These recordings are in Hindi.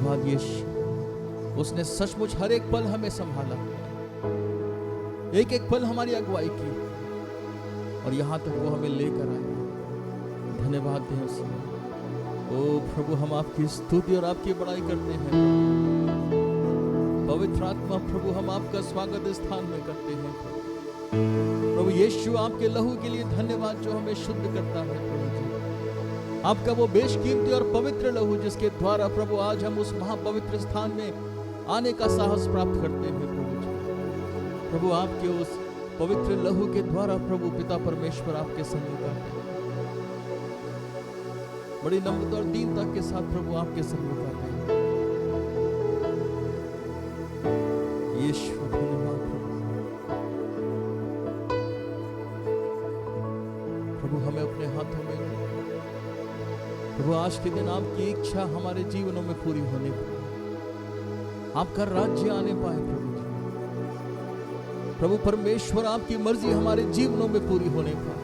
धन्यवाद यीशु, उसने सचमुच हर एक पल हमें संभाला, एक एक पल हमारी अगुवाई की और यहाँ तक वो हमें लेकर आए। धन्यवाद दें उसे। ओ प्रभु, हम आपकी स्तुति और आपकी बड़ाई करते हैं। पवित्र आत्मा प्रभु, हम आपका स्वागत इस स्थान में करते हैं। प्रभु यीशु, आपके लहू के लिए धन्यवाद जो हमें शुद्ध करता है। प्रभु जी, आपका वो बेशकीमती और पवित्र लहू जिसके द्वारा प्रभु आज हम उस महापवित्र स्थान में आने का साहस प्राप्त करते हैं। प्रभु जी, प्रभु आपके उस पवित्र लहू के द्वारा प्रभु पिता परमेश्वर आपके सन्मुख आते हैं। बड़ी नम्रता और दीनता के साथ प्रभु आपके सन्मुख आते हैं। यीशु धन्यवाद प्रभु, हमें अपने हाथों में प्रभु आज के दिन आपकी इच्छा हमारे जीवनों में पूरी होने पाए, आपका राज्य आने पाए। प्रभु परमेश्वर, आपकी मर्जी हमारे जीवनों में पूरी होने पाए।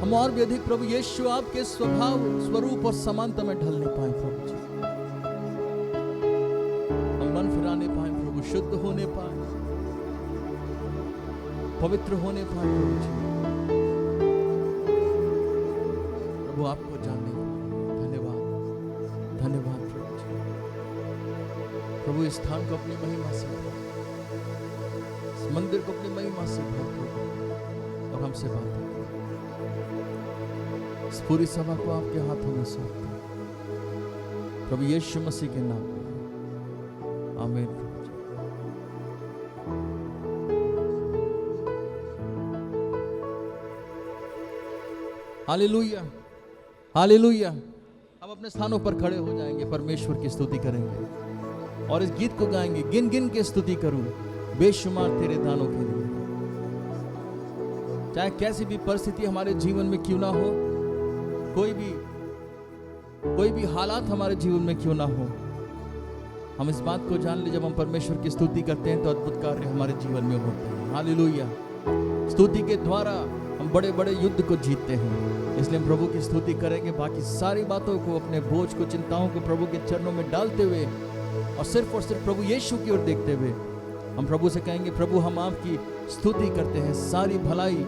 हम और भी अधिक प्रभु यीशु आपके स्वभाव, स्वरूप और समानता में ढलने पाए। प्रभु जी, हम मन फिराने पाए प्रभु, शुद्ध होने पाए, पवित्र होने पाए। प्रभु जी, प्रभु आपको जानने पाए। धन्यवाद, धन्यवाद प्रभु जी। प्रभु इस स्थान को अपनी महिमा से भर, इस मंदिर को अपनी महिमा से भर प्रभु, और हमसे बात करो। इस पूरी सभा को आपके हाथों में सौंपते हैं प्रभु यीशु मसीह के नाम में, आमीन। Hallelujah, hallelujah. हम अपने स्थानों पर खड़े हो जाएंगे, परमेश्वर की स्तुति करेंगे और इस गीत को गाएंगे। गिन गिन के स्तुति करूं बेशुमार तेरे दानों के लिए। चाहे कैसी भी परिस्थिति हमारे जीवन में क्यों ना हो, कोई भी हालात हमारे जीवन में क्यों ना हो, हम इस बात को जान ले, जब हम परमेश्वर की स्तुति करते हैं तो अद्भुत कार्य हमारे जीवन में होते हैं। हालेलुया। स्तुति के द्वारा हम बड़े बड़े युद्ध को जीतते हैं, इसलिए हम प्रभु की स्तुति करेंगे। बाकी सारी बातों को, अपने बोझ को, चिंताओं को प्रभु के चरणों में डालते हुए और सिर्फ प्रभु यीशु की ओर देखते हुए हम प्रभु से कहेंगे, प्रभु हम आपकी स्तुति करते हैं सारी भलाई,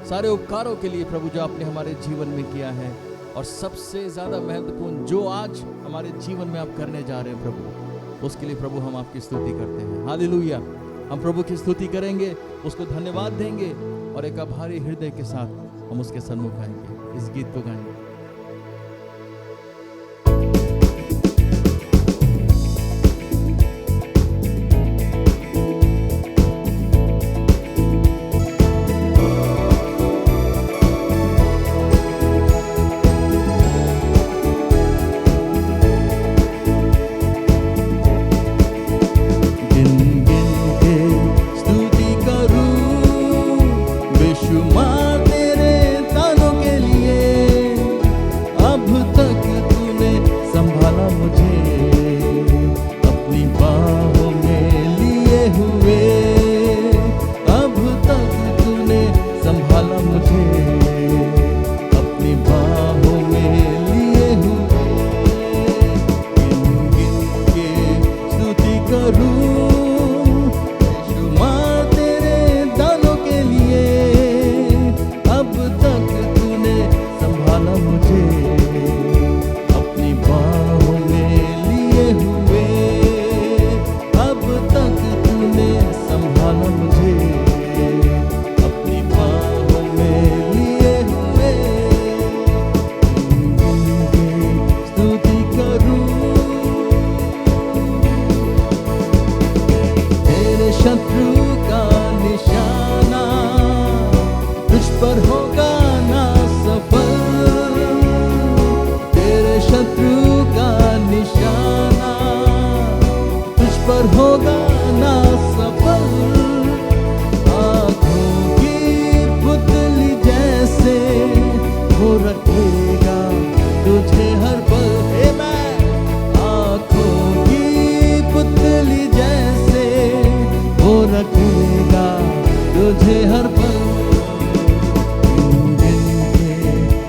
सारे उपकारों के लिए प्रभु जो आपने हमारे जीवन में किया है, और सबसे ज्यादा महत्वपूर्ण जो आज हमारे जीवन में आप करने जा रहे हैं प्रभु, उसके लिए प्रभु हम आपकी स्तुति करते हैं। हालेलुया। हम प्रभु की स्तुति करेंगे, उसको धन्यवाद देंगे और एक आभारी हृदय के साथ हम उसके सन्मुख आएंगे, इस गीत को गाएंगे।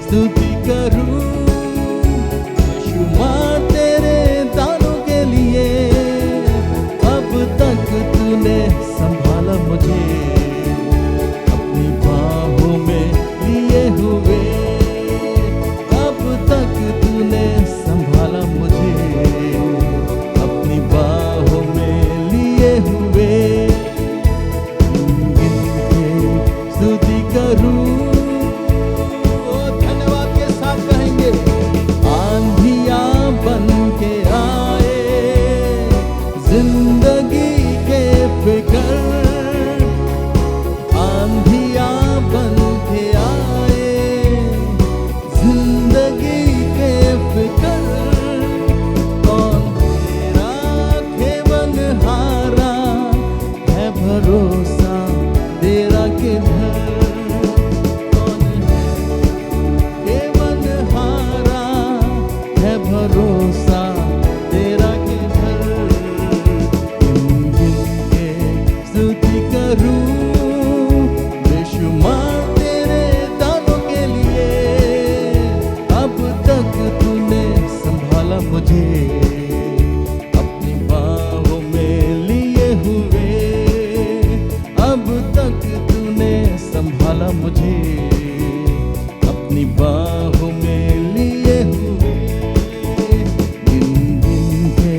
स्तुति करूं, बेशुमार तेरे दान अपनी बाहों में लिए हुए, अब तक तूने संभाला मुझे, अपनी बाहों में लिए हुए, गिन गिन के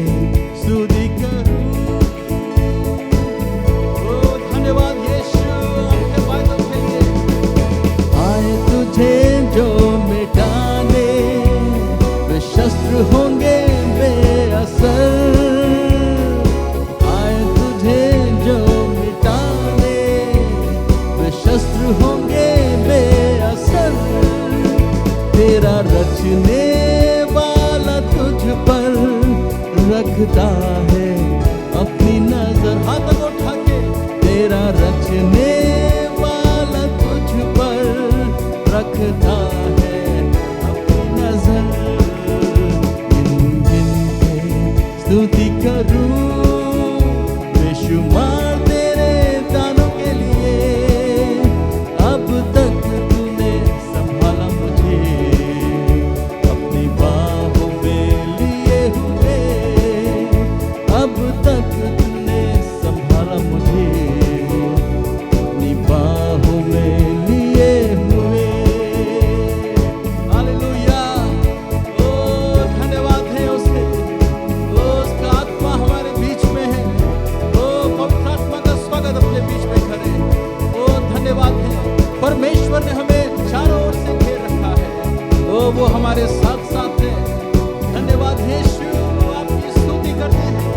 स्तुति करूं। ओ धन्यवाद यीशु, आपके वायदों के लिए। आए तुझे जो मिटाने, वे शस्त्र होंगे बेअसर। आए तुझे जो मिटाने, वे शस्त्र होंगे बेअसर। तेरा रचने वाला तुझ पर रखता है अपनी नजर। हाथ उठा के, तेरा रचने वाला तुझ पर रखता है अपनी नजर। गिन गिन के स्तुति करूं, बेशुमार तेरे दानों के लिए, अब तक तूने संभाला मुझे, अपनी बाहों में लिए हुए, अब तक तूने संभाला मुझे, अपनी बाहों में लिए हुए। हालेलुया। ओ धन्यवाद है उसे, ओ उसका आत्मा हमारे बीच में है। ओ पवित्र आत्मा का स्वागत अपने बीच में करें। ओ धन्यवाद है, परमेश्वर ने हमें चारों ओर से घेर रखा है। ओ वो हमारे साथ साथ है। धन्यवाद यीशु, आपकी स्तुति करते हैं।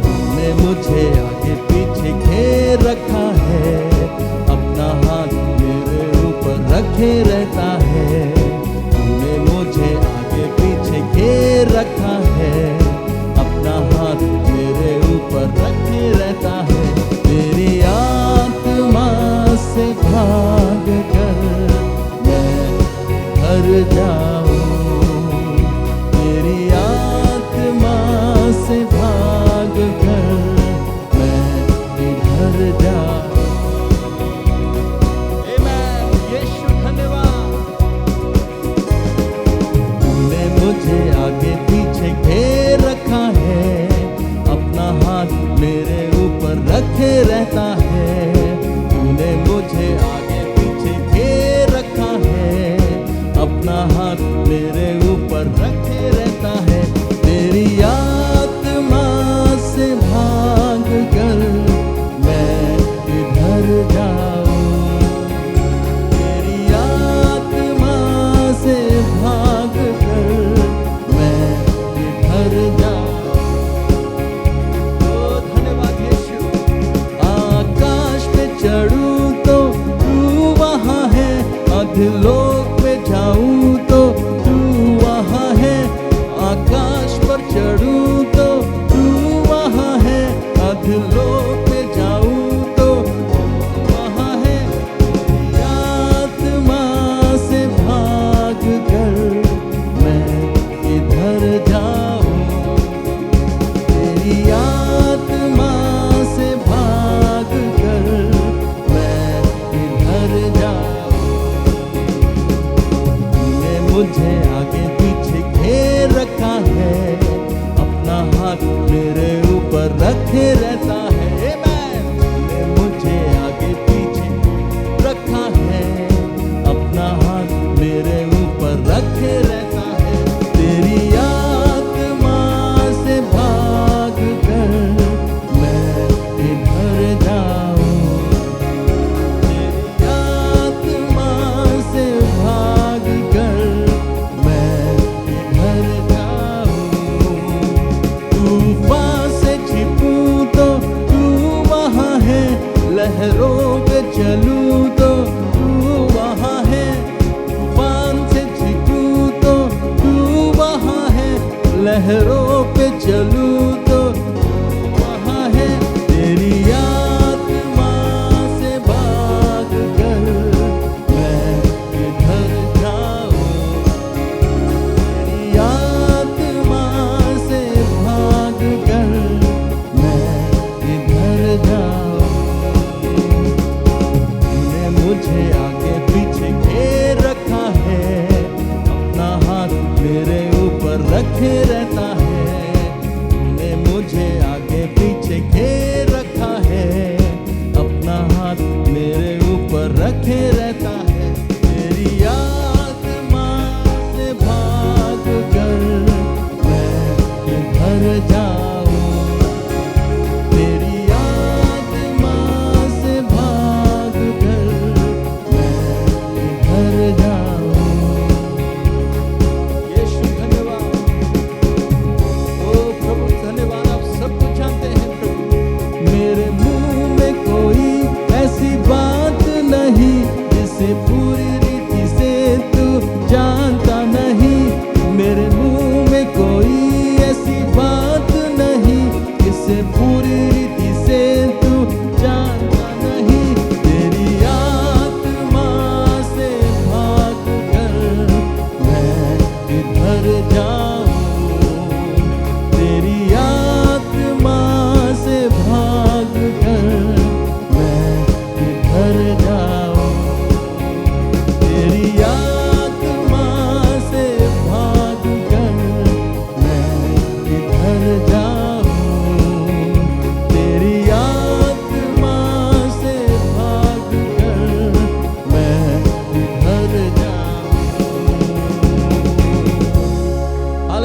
तूने मुझे आगे पीछे घेर रखा है, अपना हाथ मेरे ऊपर रखे रहता है। तूने मुझे आगे पीछे घेर रखा है, अपना हाथ मेरे ऊपर रखे रहता है। तेरी आत्मा से भाग कर मैं घर जाऊं, तेरी आत्मा से भाग कर मैं घर जाऊं। आमीन। यीशु धन्यवाद। तूने मुझे आगे पीछे घेर रखा है, अपना हाथ मेरे ऊपर रखे रहता है। तूने मुझे आगे पीछे घेर रखा है, अपना हाथ मेरे ऊपर रखे रहता है। तेरी आत्मा से भाग कर मैं इधर जाऊं, तेरी आत्मा से भाग कर मैं इधर जाऊं। ओ धन्यवाद यीशु। आकाश पे चढ़ूं तो तू वहाँ है, अधलोक में जाऊं तो तू वहाँ है। आकाश पर चढ़ूं तो तू वहाँ है, अधलोक में जाऊं तो तू वहाँ है। तेरी आत्मा से भाग कर मैं इधर जाऊं, तेरी आत्मा से भाग कर मैं इधर जाऊं। तूने मुझे आगे पीछे घेर रखा है, अपना हाथ मेरे ऊपर रखे रहता है। आमीन। तूने मुझे आगे पीछे रखा है, अपना हाथ मेरे ऊपर रखे रहता है। तेरी आत्मा से भाग कर मैं इधर जाऊं, तेरी आत्मा से भाग कर मैं इधर जाऊं। तूफान से छिपूं तो तू वहाँ है, लहरों पे चलूं तो तू वहाँ है। तूफान से छिपूं तो तू वहाँ है, लहरों पे चलूं तो तू वहाँ है। तेरी आत्मा से भाग कर मैं इधर जाऊं, तेरी आत्मा से भाग कर मैं इधर जाऊं। तूने मुझे आगे पीछे घेर रखा है, अपना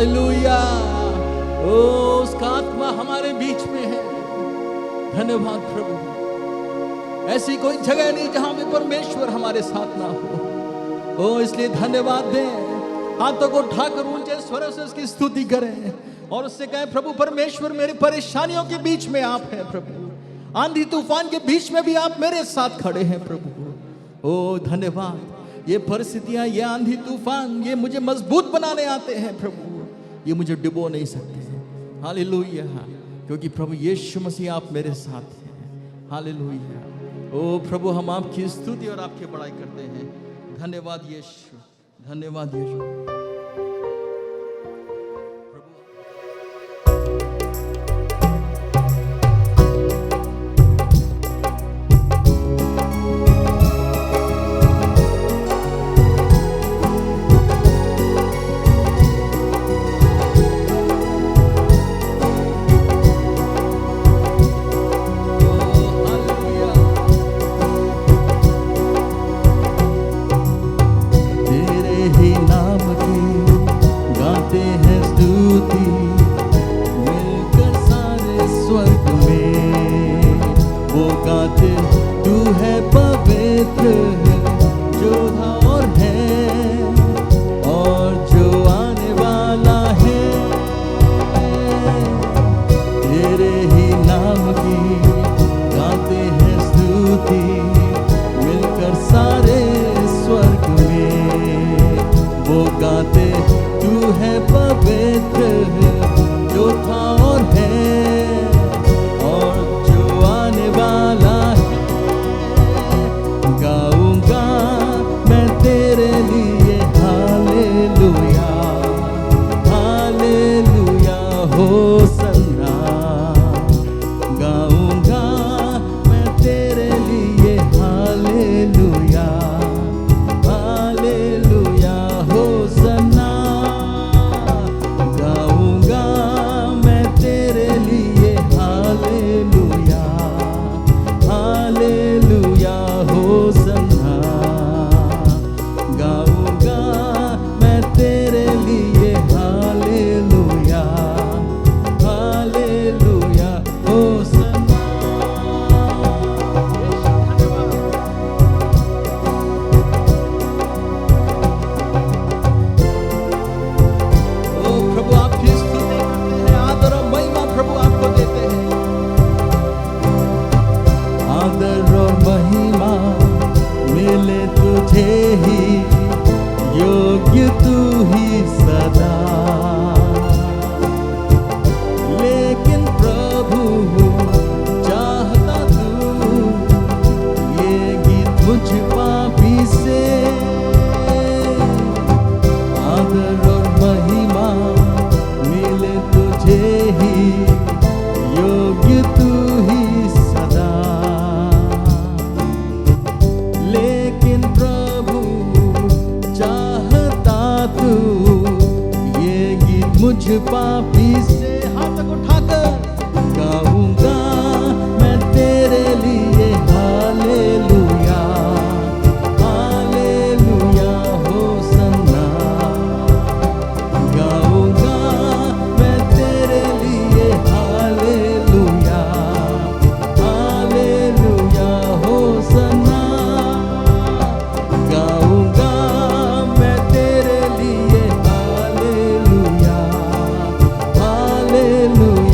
हालेलुया। ओ उसका आत्मा हमारे बीच में है। धन्यवाद प्रभु। ऐसी कोई जगह नहीं जहां पे परमेश्वर हमारे साथ ना हो। ओ इसलिए धन्यवाद दें, हाथों को उठाकर ऊंचे स्वरों से उसकी स्तुति करें और उससे कहें, प्रभु परमेश्वर मेरी परेशानियों के बीच में आप हैं प्रभु, आंधी तूफान के बीच में भी आप मेरे साथ खड़े हैं प्रभु। ओ धन्यवाद। ये परिस्थितियां, ये आंधी तूफान, ये मुझे मजबूत बनाने आते हैं प्रभु, ये मुझे डुबो नहीं सकते। हालेलुया। क्योंकि प्रभु यीशु मसीह आप मेरे साथ हैं। हालेलुया। ओ प्रभु हम आपकी स्तुति और आपकी बड़ाई करते हैं। धन्यवाद यीशु, धन्यवाद यीशु। मुझ पापी से हाथ उठाकर गाऊंगा मैं तेरे लिए हालेलुया, हालेलुया होसन्ना। गाऊंगा मैं तेरे लिए हालेलुया, हालेलुया होसन्ना। गाऊंगा मैं तेरे लिए हालेलुया, हालेलुया।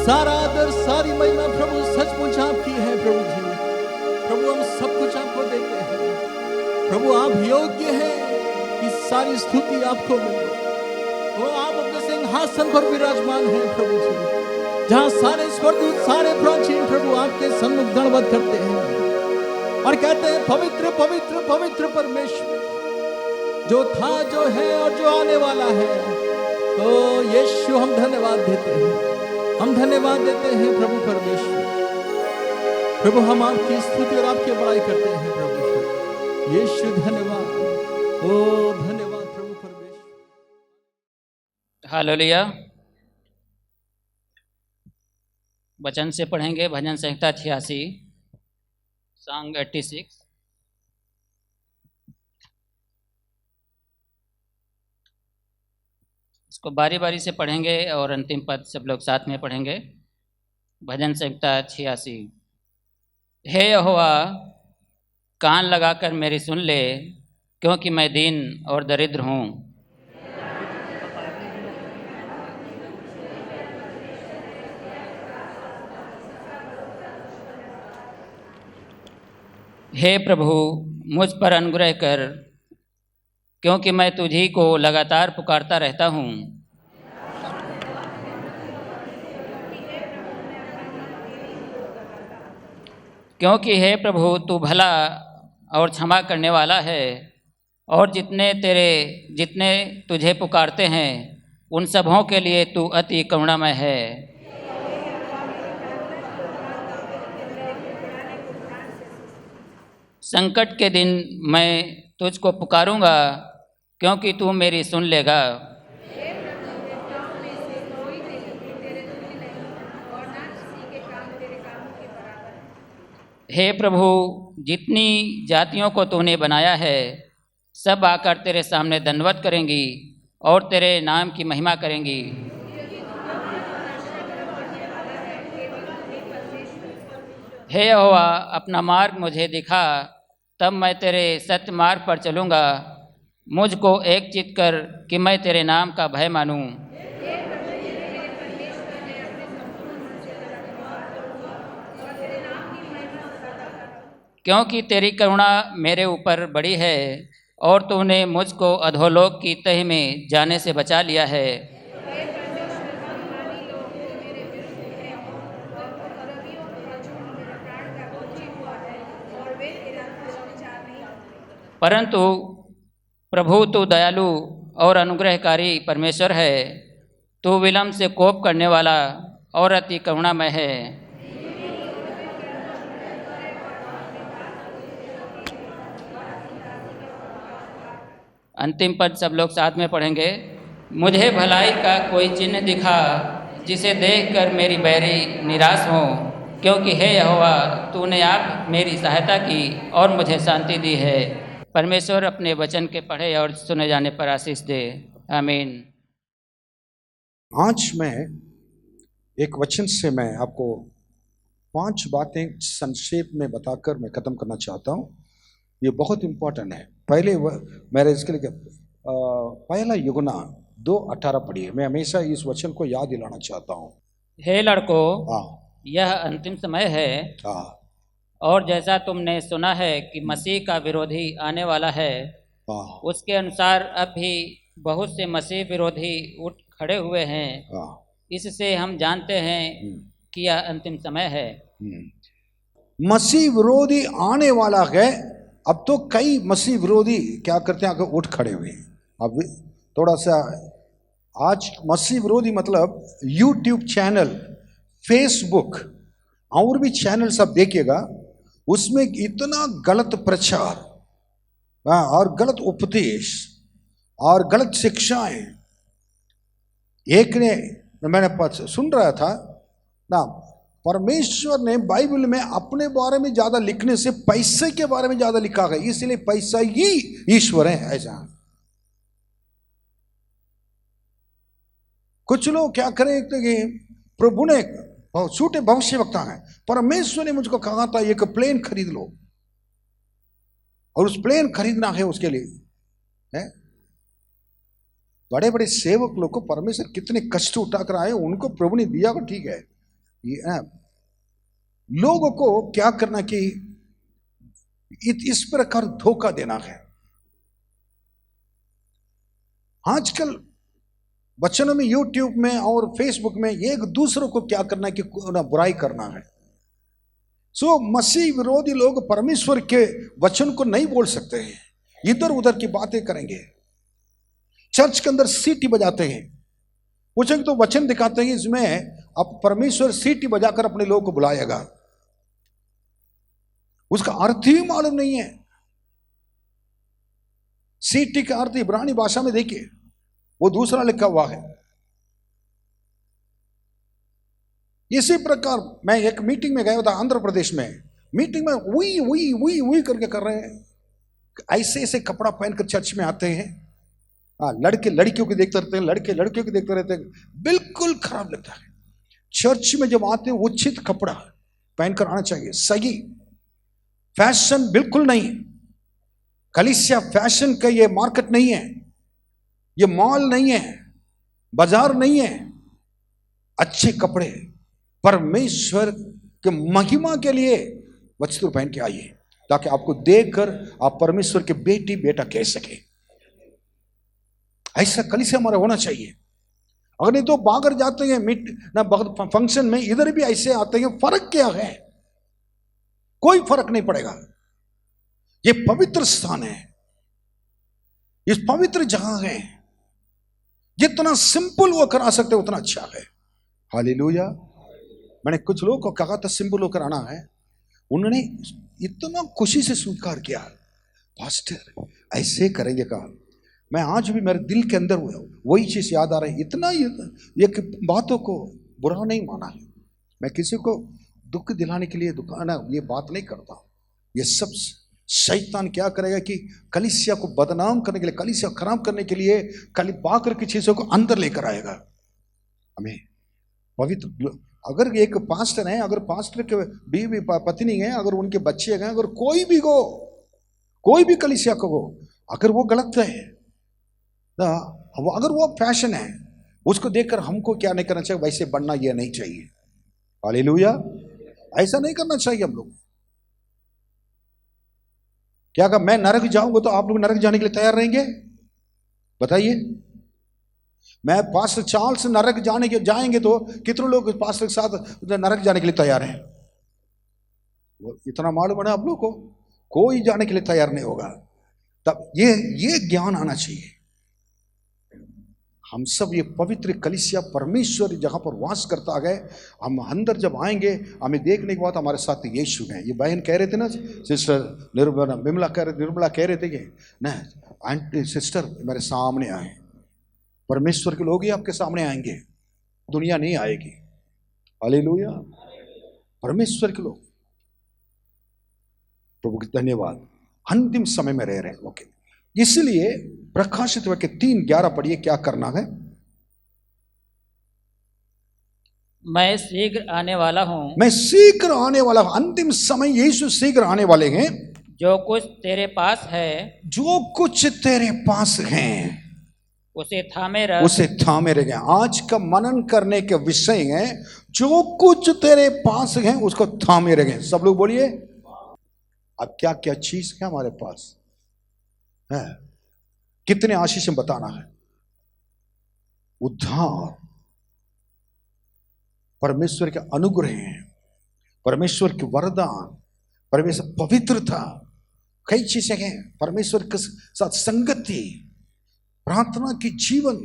सारा आदर सारी महिमा प्रभु सचमुच आपकी है। प्रभु जी, प्रभु हम सब कुछ आपको देते हैं। प्रभु आप योग्य हैं कि सारी स्तुति आपको मिले। वो आप अपने सिंहासन पर विराजमान हैं प्रभु जी, जहां सारे स्वर्गदूत सारे प्राचीन प्रभु आपके सन्मुख दंडवत करते हैं और कहते हैं पवित्र पवित्र पवित्र परमेश्वर, जो था जो है और जो आने वाला है। तो यीशु हम धन्यवाद देते हैं, हम धन्यवाद देते हैं प्रभु परमेश्वर। प्रभु हम आपकी स्तुति और आपकी बड़ाई करते हैं प्रभु यीशु। धन्यवाद, ओ धन्यवाद प्रभु परमेश्वर। हालेलुया। वचन से पढ़ेंगे भजन संहिता 86 सॉन्ग 86। इसको बारी बारी से पढ़ेंगे और अंतिम पद सब लोग साथ में पढ़ेंगे। भजन संहिता 86। हे यहोवा, कान लगाकर मेरी सुन ले, क्योंकि मैं दीन और दरिद्र हूँ। हे प्रभु, मुझ पर अनुग्रह कर, क्योंकि मैं तुझी को लगातार पुकारता रहता हूँ। क्योंकि हे प्रभु, तू भला और क्षमा करने वाला है, और जितने तुझे पुकारते हैं उन सबों के लिए तू अति करुणामय है। संकट के दिन मैं तुझको पुकारूंगा, क्योंकि तू मेरी सुन लेगा। हे प्रभु, जितनी जातियों को तूने बनाया है सब आकर तेरे सामने दंडवत करेंगी और तेरे नाम की महिमा करेंगी। हे यहोवा, अपना मार्ग मुझे दिखा, तब मैं तेरे सत्य मार्ग पर चलूँगा। मुझको एक चित्त कर कि मैं तेरे नाम का भय मानूं। क्योंकि तेरी करुणा मेरे ऊपर बड़ी है, और तूने मुझको अधोलोक की तह में जाने से बचा लिया है। परंतु प्रभु, तू दयालु और अनुग्रहकारी परमेश्वर है। तू विलम्ब से कोप करने वाला और अति करुणामय है। अंतिम पद सब लोग साथ में पढ़ेंगे। मुझे भलाई का कोई चिन्ह दिखा, जिसे देखकर मेरी बैरी निराश हो, क्योंकि हे यहोवा, तूने आप मेरी सहायता की और मुझे शांति दी है। परमेश्वर अपने वचन के पढ़े और सुने जाने पर आशीष दे। आमीन। आज मैं एक वचन से मैं आपको 5 बातें संक्षेप में बताकर मैं ख़त्म करना चाहता हूँ। ये बहुत इम्पोर्टेंट है। पहले मेरे इसके लिए पहला यूहन्ना 2:18 पढ़िए। मैं हमेशा इस वचन को याद दिलाना चाहता हूँ। हे लड़कों, यह अंतिम समय है, और जैसा तुमने सुना है कि मसीह का विरोधी आने वाला है, उसके अनुसार अब भी बहुत से मसीह विरोधी उठ खड़े हुए हैं। इससे हम जानते हैं कि यह अंतिम समय है। मसीह विरोधी आने वाला है। अब तो कई मसीह विरोधी क्या करते हैं, आकर उठ खड़े हुए हैं। अब थोड़ा सा आज मसीह विरोधी मतलब यूट्यूब चैनल, फेसबुक और भी चैनल सब देखिएगा, उसमें इतना गलत प्रचार और गलत उपदेश और गलत शिक्षाएं। एक ने मैंने सुन रहा था ना, परमेश्वर ने बाइबल में अपने बारे में ज्यादा लिखने से पैसे के बारे में ज्यादा लिखा है, इसलिए पैसा ही ईश्वर है। ऐसा कुछ लोग क्या करें कि प्रभु ने, छोटे भविष्यवक्ता हैं, परमेश्वर ने मुझको कहा था एक प्लेन खरीद लो, और उस प्लेन खरीदना है उसके लिए है। बड़े बड़े सेवक लोग को परमेश्वर कितने कष्ट उठाकर आए, उनको प्रभु ने दिया, को ठीक है। ये लोगों को क्या करना कि इस प्रकार धोखा देना है। आजकल वचनों में, यूट्यूब में और फेसबुक में एक दूसरों को क्या करना कि बुराई करना है। मसीह विरोधी लोग परमेश्वर के वचन को नहीं बोल सकते हैं, इधर उधर की बातें करेंगे, चर्च के अंदर सीटी बजाते हैं, पूछेंगे तो वचन दिखाते हैं इसमें अब परमेश्वर सीटी बजाकर अपने लोगों को बुलाएगा, उसका अर्थ ही मालूम नहीं है। सीटी का अर्थ इब्रानी भाषा में देखिए, वो दूसरा लिखा हुआ है। इसी प्रकार मैं एक मीटिंग में गया था आंध्र प्रदेश में, मीटिंग में वही वही वही वही करके कर रहे हैं, ऐसे ऐसे कपड़ा पहनकर चर्च में आते हैं। लड़के लड़कियों को देखते रहते हैं, लड़के लड़कियों को देखते रहते हैं, बिल्कुल खराब लगता है। चर्च में जब आते हैं उचित कपड़ा पहनकर आना चाहिए, सही फैशन बिल्कुल नहीं। कलीसिया फैशन का ये मार्केट नहीं है, ये मॉल नहीं है, बाजार नहीं है। अच्छे कपड़े परमेश्वर के महिमा के लिए वस्त्र पहन के आइए, ताकि आपको देखकर आप परमेश्वर के बेटी बेटा कह सके। ऐसा कलीसिया हमारा होना चाहिए। अगर नहीं तो बाहर जाते हैं ना फंक्शन में, इधर भी ऐसे आते हैं, फर्क क्या है? कोई फर्क नहीं पड़ेगा। ये पवित्र स्थान है, इस पवित्र जगह है, जितना सिंपल वो करा सकते उतना अच्छा है। हालेलुया। मैंने कुछ लोगों को कहा था सिंपल होकर आना है, उन्होंने इतना खुशी से स्वीकार किया, पास्टर ऐसे करेंगे कहा। मैं आज भी मेरे दिल के अंदर वही चीज याद आ रही है। इतना एक बातों को बुरा नहीं माना है, मैं किसी को दुख दिलाने के लिए ये बात नहीं करता। ये सब शैतान क्या करेगा कि कलीसिया को बदनाम करने के लिए, कलीसिया खराब करने के लिए बाकर की चीजों को अंदर लेकर आएगा। हमें पवित्र, अगर एक पास्टर है, अगर पास्टर के बीवी पत्नी है, अगर उनके बच्चे हैं, अगर कोई भी कलीसिया को हो, अगर वो गलत है, अगर वो फैशन है, उसको देखकर हमको क्या नहीं करना चाहिए, वैसे बनना ये नहीं चाहिए। हालेलुया। ऐसा नहीं करना चाहिए हम लोग। क्या कहा मैं नरक जाऊंगा तो आप लोग नरक जाने के लिए तैयार रहेंगे? बताइए। मैं पास्टर चार्ल्स नरक जाएंगे तो कितने लोग पास्टर के साथ नरक जाने के लिए तैयार हैं? इतना मालूम है आप लोग को, कोई जाने के लिए तैयार नहीं होगा। तब ये ज्ञान आना चाहिए। हम सब ये पवित्र कलीसिया परमेश्वर जहां पर वास करता है, हम अंदर जब आएंगे हमें देखने के बाद हमारे साथ यीशु हैं। ये बहन कह रहे थे ना, सिस्टर निर्मला कह रहे थे कि ना आंटी सिस्टर मेरे सामने आए, परमेश्वर के लोग ही आपके सामने आएंगे, दुनिया नहीं आएगी। हालेलुया। परमेश्वर के लोग, प्रभु की धन्यवाद। अंतिम समय में रह रहे हैं। ओके, इसलिए प्रकाशित वाक्य 3:11 पढ़िए, क्या करना है? मैं शीघ्र आने वाला हूँ। मैं शीघ्र आने वाला हूं। अंतिम समय यीशु शीघ्र आने वाले हैं। जो कुछ तेरे पास है, जो कुछ तेरे पास है उसे थामे रख। आज का मनन करने के विषय है, जो कुछ तेरे पास है उसको थामे रखें। सब लोग बोलिए। अब क्या क्या चीज है हमारे पास है? कितने आशीष में बताना है? उद्धार, परमेश्वर के अनुग्रह, परमेश्वर के वरदान, परमेश्वर पवित्रता, कई चीजें हैं। परमेश्वर के साथ संगति, प्रार्थना की जीवन,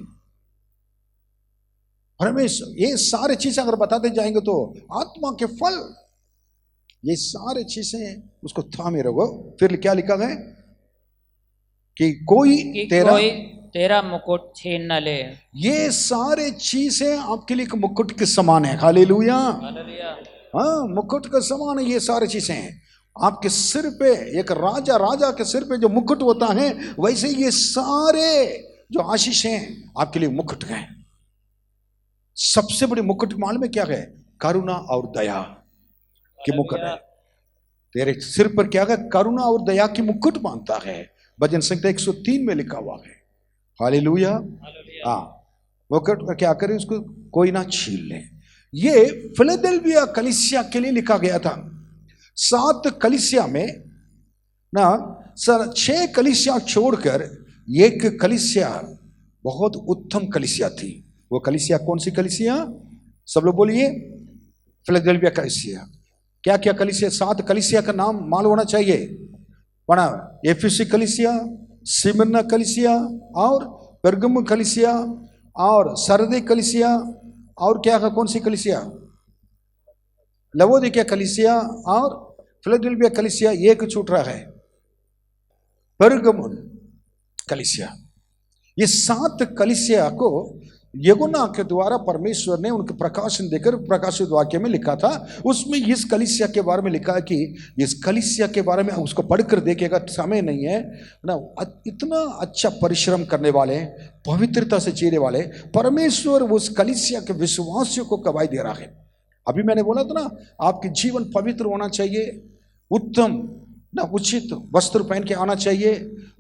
परमेश्वर ये सारे चीजें अगर बताते जाएंगे तो आत्मा के फल, ये सारे चीजें उसको थामे रहो। फिर क्या लिखा गया कि कोई तेरा मुकुट छीन न ले। ये सारे चीजें आपके लिए मुकुट के समान है। हालेलुया, हाँ, मुकुट के समान है। ये सारी चीजें हैं आपके सिर पे। एक राजा के सिर पे जो मुकुट होता है, वैसे ये सारे जो आशीष हैं आपके लिए मुकुट है। सबसे बड़ी मुकुट माल में क्या है? करुणा और दया की मुकुट है। तेरे सिर पर क्या है? करुणा और दया की मुकुट बांधता है। भजन संहिता 103 में लिखा हुआ है। हालेलुया, हाँ, मुकुट का क्या करे? उसको कोई ना छीन ले। ये फिलाडेल्फिया कलीसिया के लिए लिखा गया था। 7 कलीसिया में ना 6 कलीसिया छोड़कर एक कलीसिया बहुत उत्तम कलीसिया थी। वो कलीसिया कौन सी कलीसिया? सब लोग बोलिए, फिलाडेल्फिया कलीसिया। क्या क्या कलीसिया? 7 कलीसिया का नाम मालूम होना चाहिए। पढ़ा, एफिसी कलीसिया, स्मिर्ना कलीसिया, और पेरगम कलीसिया, और सरदे कलीसिया, और क्या है? कौन सी कलीसिया? लवोदिकिया कलीसिया और फिलाडेल्फिया कलीसिया। एक छूट रहा है, पेरगमुन कलीसिया। ये 7 कलीसिया को यहुन्ना के द्वारा परमेश्वर ने उनके प्रकाशन देकर प्रकाशित वाक्य में लिखा था। उसमें इस कलीसिया के बारे में लिखा है कि इस कलीसिया के बारे में उसको पढ़कर देखेगा, समय नहीं है ना। इतना अच्छा परिश्रम करने वाले, पवित्रता से जीने वाले परमेश्वर उस कलीसिया के विश्वासियों को गवाही दे रहा है। अभी मैंने बोला था ना, आपके जीवन पवित्र होना चाहिए, उत्तम ना उचित वस्त्र पहन के आना चाहिए,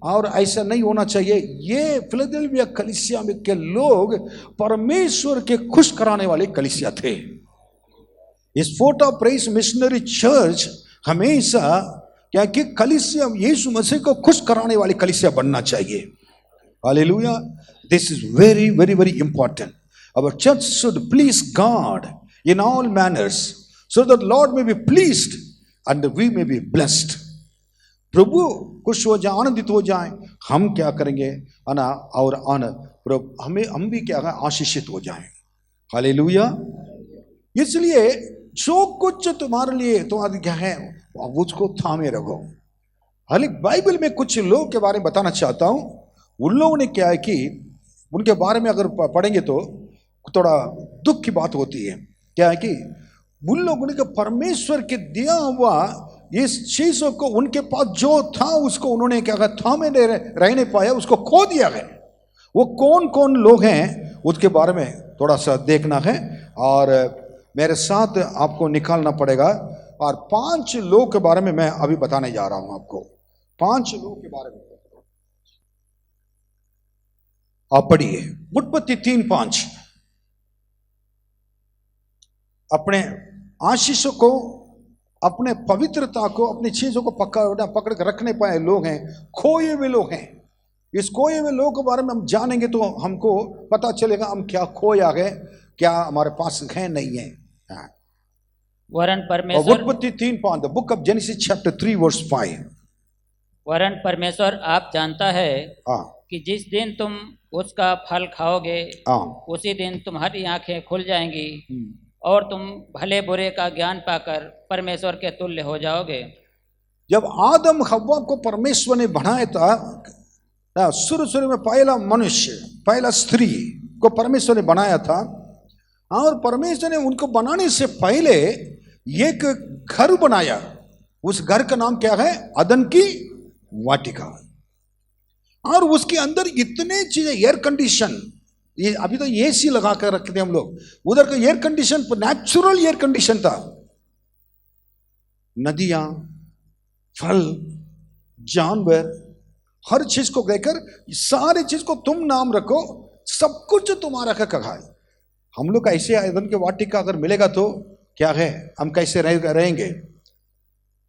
और ऐसा नहीं होना चाहिए। ये फिलाडेल्फिया कलीसिया में के लोग परमेश्वर के खुश कराने वाले कलीसिया थे। इस fort of praise missionary church हमेशा क्या कि कलीसिया यीशु मसीह को खुश कराने वाली कलीसिया बनना चाहिए। Hallelujah, this is very very very important. Our church should please God in all manners so that Lord may be pleased and we may be blessed। प्रभु खुश हो जाए, आनंदित हो जाए। हम क्या करेंगे ना, और हम भी क्या है? आशीषित हो जाएं। हालेलुया। इसलिए जो कुछ तुम्हारे लिए तुम्हारे क्या है, उसको थामे रखो। हालांकि बाइबल में कुछ लोगों के बारे में बताना चाहता हूं। उन लोगों ने क्या है कि उनके बारे में अगर पढ़ेंगे तो थोड़ा दुख की बात होती है। क्या है कि उन लोगों ने परमेश्वर के दिया हुआ इस चीजों को, उनके पास जो था उसको उन्होंने क्या कहा? थामे रह नहीं पाया, उसको खो दिया है। वो कौन कौन लोग हैं उसके बारे में थोड़ा सा देखना है, और मेरे साथ आपको निकालना पड़ेगा। और 5 लोग के बारे में मैं अभी बताने जा रहा हूं आपको। 5 लोग के बारे में आप पढ़िए, उत्पत्ति 3:5। अपने आशीषों को, अपने पवित्रता को, अपनी चीजों को पकड़ कर रखने पाए लोग हैं, खोए हुए लोग हैं। इस खोए हुए लोगों के बारे में हम जानेंगे तो हमको पता चलेगा हम क्या खोया गए, क्या हमारे पास है नहीं है। वरन परमेश्वर, उत्पत्ति 3:5, the book of Genesis chapter 3 verse 5। वरन परमेश्वर आप जानता है कि जिस दिन तुम उसका फल खाओगे उसी दिन तुम्हारी आंखें खुल जाएंगी और तुम भले बुरे का ज्ञान पाकर परमेश्वर के तुल्य हो जाओगे। जब आदम हव्वा को परमेश्वर ने बनाया था, शुरू में पहला मनुष्य, पहला स्त्री को परमेश्वर ने बनाया था, और परमेश्वर ने उनको बनाने से पहले एक घर बनाया। उस घर का नाम क्या है? अदन की वाटिका। और उसके अंदर इतने चीजें, एयर कंडीशन, ये अभी तो एसी लगा कर रखते थे हम लोग, उधर का air condition natural air condition था। नदियां, फल, जानवर, हर चीज को कहकर सारी चीज को तुम नाम रखो, सब कुछ तुम्हारा का कहा है। हम लोग ऐसे अदन के वाटिका अगर मिलेगा तो क्या है, हम कैसे रहेंगे?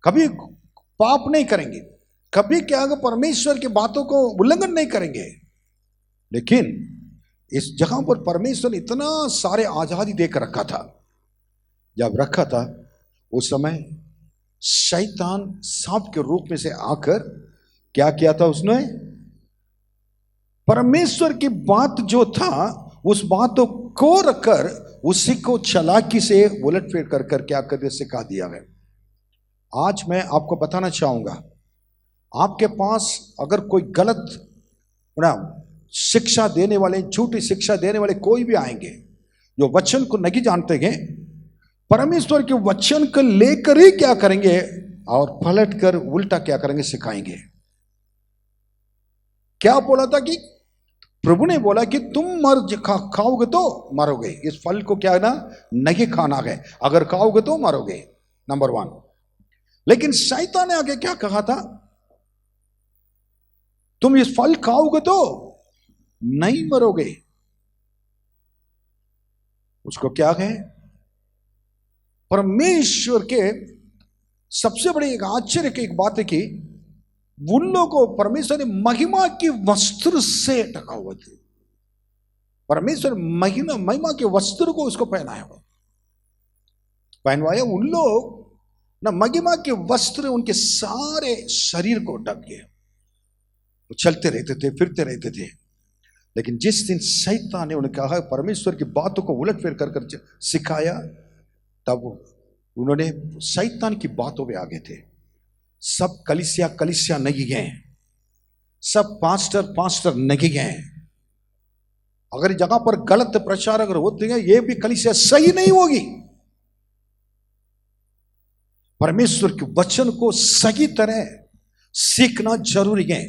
कभी पाप नहीं करेंगे, कभी क्या परमेश्वर की बातों को उल्लंघन नहीं करेंगे। लेकिन इस जगह पर परमेश्वर ने इतना सारे आजादी देकर रखा था। जब रखा था उस समय शैतान सांप के रूप में से आकर क्या किया था? उसने परमेश्वर की बात जो था उस बात को रखकर उसी को चालाकी से उलट फेर कर कर क्या कर सिखा दिया है। आज मैं आपको बताना चाहूंगा, आपके पास अगर कोई गलत ना शिक्षा देने वाले, झूठी शिक्षा देने वाले कोई भी आएंगे जो वचन को नहीं जानते हैं, परमेश्वर के वचन को लेकर ही क्या करेंगे और पलट कर उल्टा क्या करेंगे, सिखाएंगे। क्या बोला था कि प्रभु ने बोला कि तुम खाओगे तो मरोगे, इस फल को क्या है ना नहीं खाना है, अगर खाओगे तो मरोगे, नंबर 1। लेकिन शैतान ने आगे क्या कहा था, तुम इस फल खाओगे तो नहीं मरोगे। उसको क्या है, परमेश्वर के सबसे बड़ी एक आश्चर्य की एक बात है कि उन लोगों को परमेश्वर ने महिमा की वस्त्र से ढका हुआ था। परमेश्वर महिमा के वस्त्र को उसको पहनवाया। उन लोग ना महिमा के वस्त्र उनके सारे शरीर को ढक गए, वो चलते रहते थे, फिरते रहते थे। लेकिन जिस दिन शैतान ने उन्हें कहा, परमेश्वर की बातों को उलट फेर कर कर सिखाया, तब उन्होंने शैतान की बातों में आ गए थे। सब कलीसिया नहीं गए, सब पास्टर नहीं गए। अगर जगह पर गलत प्रचार अगर होते हैं, ये भी कलीसिया सही नहीं होगी। परमेश्वर के वचन को सही तरह सीखना जरूरी है।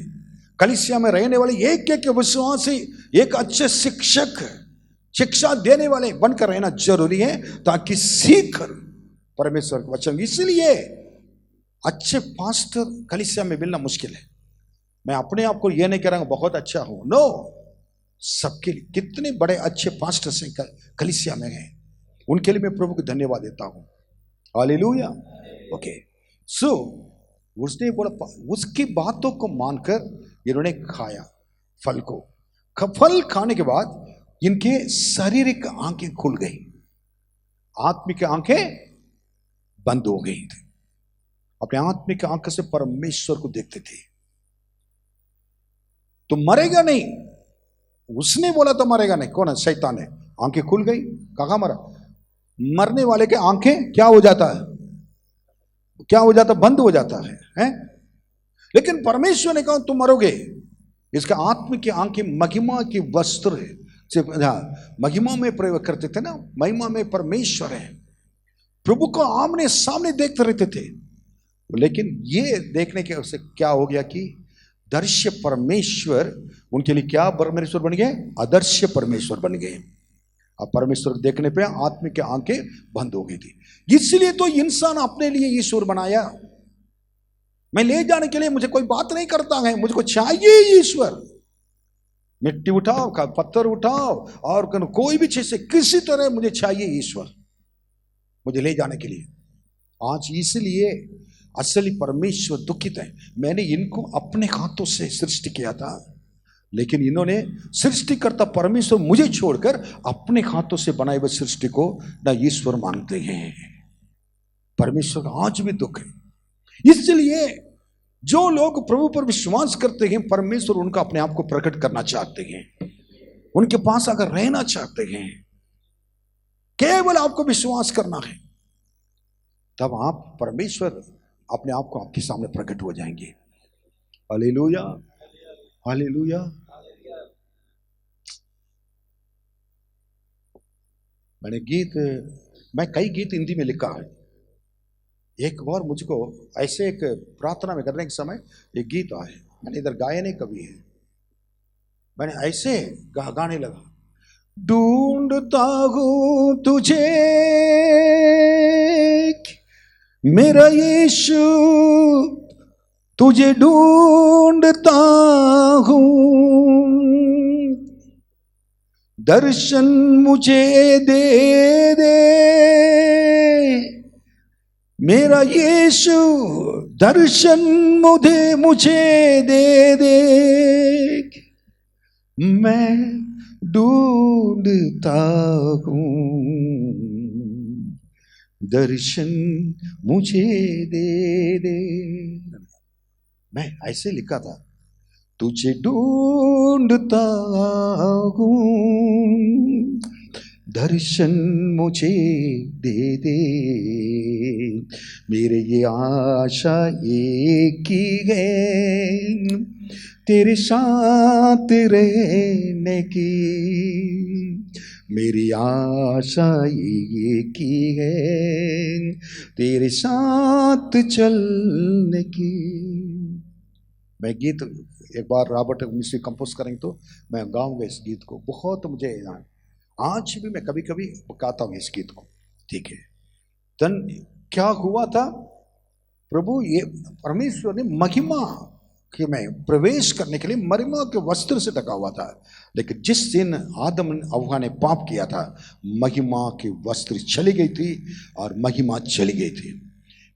कलीसिया में रहने वाले एक एक विश्वासी एक अच्छे शिक्षक, शिक्षा देने वाले बनकर रहना जरूरी है, ताकि सीख परमेश्वर के वचन। इसलिए अच्छे पास्टर कलीसिया में मिलना मुश्किल है। मैं अपने आप को यह नहीं कह रहा हूं बहुत अच्छा हूं, नो, सबके लिए कितने बड़े अच्छे पास्टर्स हैं कलीसिया में हैं, उनके लिए मैं प्रभु को धन्यवाद देता हूं। हालेलुया। ओके, सो उसने बोला, उसकी बातों को मानकर इन्होंने खाया फल को। फल खाने के बाद इनके शारीरिक आंखें खुल गई, आत्मिक आंखें बंद हो गई थी। अपने आत्मिक आंख से परमेश्वर को देखते थे। तो मरेगा नहीं, उसने बोला तो मरेगा नहीं। कौन है? शैतान है। आंखें खुल गई, कहां मरा? मरने वाले के आंखें क्या हो जाता है, क्या हो जाता? बंद हो जाता है? लेकिन परमेश्वर ने कहा तुम मरोगे। इसका आत्मिक की आंखें महिमा की वस्त्र है, महिमा में प्रयोग करते थे ना, महिमा में परमेश्वर है, प्रभु को आमने सामने देखते रहते थे। लेकिन ये देखने के उससे क्या हो गया कि दर्श्य परमेश्वर उनके लिए क्या परमेश्वर बन गए? अदर्श्य परमेश्वर बन गए। अब परमेश्वर को देखने पे आत्मिक की आंखें बंद हो गई थी। इसलिए तो इंसान अपने लिए ईश्वर बनाया। मैं ले जाने के लिए मुझे कोई बात नहीं करता है, मुझको चाहिए ईश्वर। मिट्टी उठाओ, पत्थर उठाओ, और कोई भी चीज से किसी तरह मुझे चाहिए ईश्वर, मुझे ले जाने के लिए। आज इसलिए असली परमेश्वर दुखित है। मैंने इनको अपने हाथों से सृष्टि किया था, लेकिन इन्होंने सृष्टिकर्ता परमेश्वर मुझे छोड़कर अपने हाथों से बनाए हुए सृष्टि को ना ईश्वर मानते हैं। परमेश्वर का आज भी दुख है। इसलिए जो लोग प्रभु पर विश्वास करते हैं, परमेश्वर उनका अपने आप को प्रकट करना चाहते हैं, उनके पास अगर रहना चाहते हैं, केवल आपको विश्वास करना है, तब आप परमेश्वर अपने आप को आपके सामने प्रकट हो जाएंगे। Hallelujah, hallelujah. मैं कई गीत हिंदी में लिखा है। एक बार मुझको ऐसे एक प्रार्थना में करने के समय एक गीत आए, मैंने इधर गाया नहीं कभी है, मैंने ऐसे गाने लगा, ढूंढता हूं तुझे मेरा यीशु, तुझे ढूंढता हूं, दर्शन मुझे दे दे मेरा यीशु, दर्शन मुझे दे दे, मैं ढूंढता हूं, दर्शन मुझे दे दे। मैं ऐसे लिखा था, तुझे ढूंढता हूं दर्शन मुझे दे दे, मेरे ये आशा एक ही है, तेरे साथ रहने की, मेरी आशा एक ही है, तेरे साथ चलने की। मैं गीत एक बार रॉबर्ट मिस्त्री कंपोज करेंगे तो मैं गाऊंगा इस गीत को, बहुत मुझे आज भी मैं कभी कभी गाता हूँ इस गीत को, ठीक है। तन क्या हुआ था, प्रभु ये परमेश्वर ने महिमा के में प्रवेश करने के लिए महिमा के वस्त्र से ढका हुआ था, लेकिन जिस दिन आदम हव्वा ने पाप किया था, महिमा के वस्त्र चली गई थी और महिमा चली गई थी।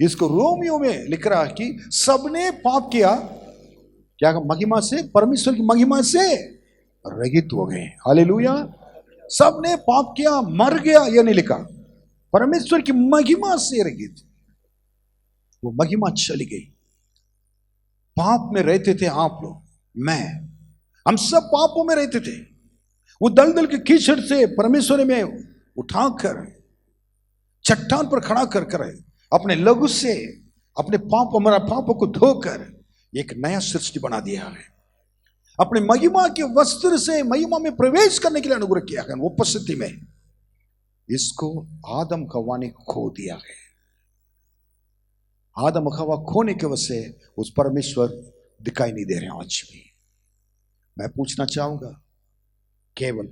इसको रोमियो में लिख रहा है कि सबने पाप किया, क्या महिमा से, परमेश्वर की महिमा से रहित हो गए। हालेलुया। सबने पाप किया, मर गया, यह नहीं लिखा, परमेश्वर की महिमा से रहित, वो महिमा चली गई। पाप में रहते थे आप लोग, मैं, हम सब पापों में रहते थे। वो दलदल के कीचड़ से परमेश्वर में उठाकर चट्टान पर खड़ा कर कर अपने लहू से अपने पाप, हमारा पापों को धोकर एक नया सृष्टि बना दिया है। अपने महिमा के वस्त्र से महिमा में प्रवेश करने के लिए अनुग्रह किया है। वो उपस्थिति में इसको आदम हव्वा ने खो दिया है। आदम हव्वा खोने के वजह से उस परमेश्वर दिखाई नहीं दे रहे आज भी। मैं पूछना चाहूंगा, केवल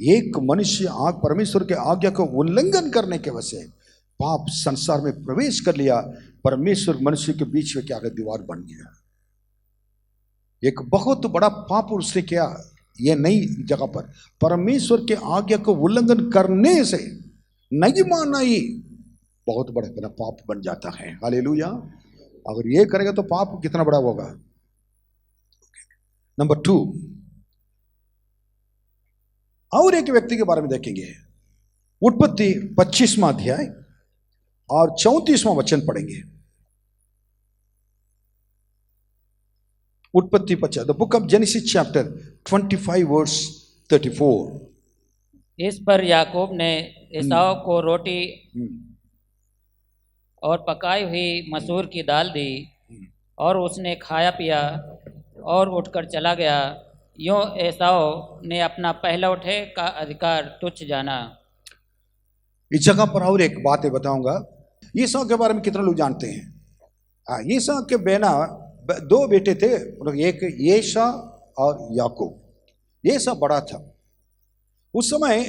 एक मनुष्य परमेश्वर के आज्ञा को उल्लंघन करने के वजह से पाप संसार में प्रवेश कर लिया, परमेश्वर मनुष्य के बीच में क्या दीवार बन गया। एक बहुत बड़ा पाप उसने किया, यह नई जगह पर परमेश्वर के आज्ञा को उल्लंघन करने से नहीं मानना ही बहुत बड़ा पाप बन जाता है। हालेलुया। अगर ये करेगा तो पाप कितना बड़ा होगा। नंबर 2, और एक व्यक्ति के बारे में देखेंगे। उत्पत्ति 25वां अध्याय और 34वां वचन पढ़ेंगे। उत्पत्ति 25, the book of Genesis chapter 25 verse 34। इस पर याकूब ने एसाव को रोटी और पकाई हुई मसूर की दाल दी और उसने खाया पिया और उठकर चला गया। यूं एसाव ने अपना पहलौठे का अधिकार तुच्छ जाना। इस जगह पर और एक बात बताऊंगा। ईसा के बारे में कितने लोग जानते हैं? ईसा के बेना 2 बेटे थे, एक येशा और याकूब। येशा बड़ा था। उस समय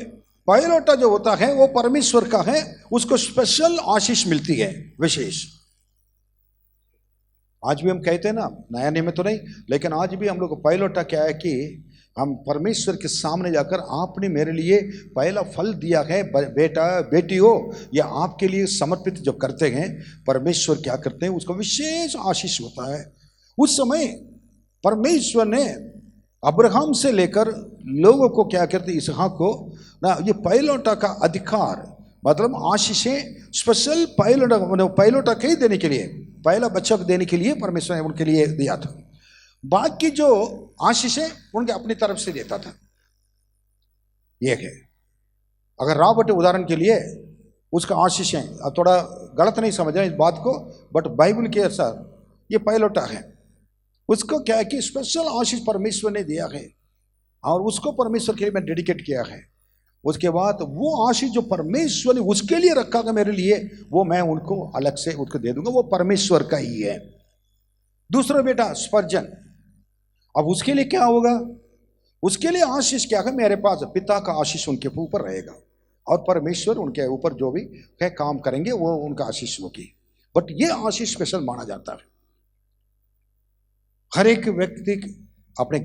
पहलौठा जो होता है वो परमेश्वर का है, उसको स्पेशल आशीष मिलती है, विशेष। आज भी हम कहते हैं ना, नया नियम में तो नहीं, लेकिन आज भी हम लोग को पहलौठा क्या है कि हम परमेश्वर के सामने जाकर आपने मेरे लिए पहला फल दिया है, बेटा बेटी हो, या आपके लिए समर्पित जो करते हैं, परमेश्वर क्या करते हैं, उसका विशेष आशीष होता है। उस समय परमेश्वर ने अब्राहम से लेकर लोगों को क्या करते, इसहाक को ना, ये पहलौठा का अधिकार, मतलब आशीषें स्पेशल पहलौठा के ही देने के लिए, पहला बच्चा को देने के लिए परमेश्वर ने उनके लिए दिया था। बाकी जो आशीषें उनके अपनी तरफ से देता था। ये है, अगर रॉबर्ट उदाहरण के लिए उसका आशीषें, अब थोड़ा गलत नहीं समझ रहे इस बात को, बट बाइबल के अनुसार ये पहलौठा है, उसको क्या है कि स्पेशल आशीष परमेश्वर ने दिया है और उसको परमेश्वर के लिए मैं डेडिकेट किया है। उसके बाद वो आशीष जो परमेश्वर ने उसके लिए रखा था मेरे लिए, वो मैं उनको अलग से उसको दे दूंगा, वो परमेश्वर का ही है। दूसरा बेटा स्पर्जन, अब उसके लिए क्या होगा? उसके लिए आशीष क्या है, मेरे पास पिता का आशीष उनके ऊपर रहेगा और परमेश्वर उनके ऊपर जो भी है काम करेंगे वो उनका आशीष होगी। बट ये आशीष स्पेशल माना जाता है। हर एक व्यक्ति अपने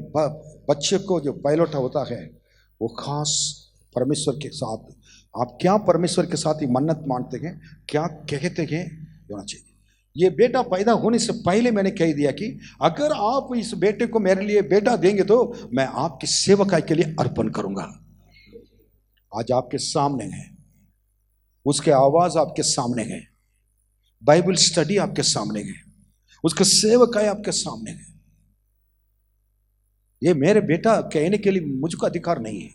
बच्चे को जो पहलौठा होता है वो खास परमेश्वर के साथ, आप क्या परमेश्वर के साथ ही मन्नत मानते हैं, क्या कहते हैं, होना चाहिए। ये बेटा पैदा होने से पहले मैंने कह दिया कि अगर आप इस बेटे को मेरे लिए बेटा देंगे तो मैं आपकी सेवकाई के लिए अर्पण करूंगा। आज आपके सामने है, उसके आवाज आपके सामने है, बाइबल स्टडी आपके सामने है, उसका सेवकाई आपके सामने है। ये मेरे बेटा कहने के लिए मुझको अधिकार नहीं है,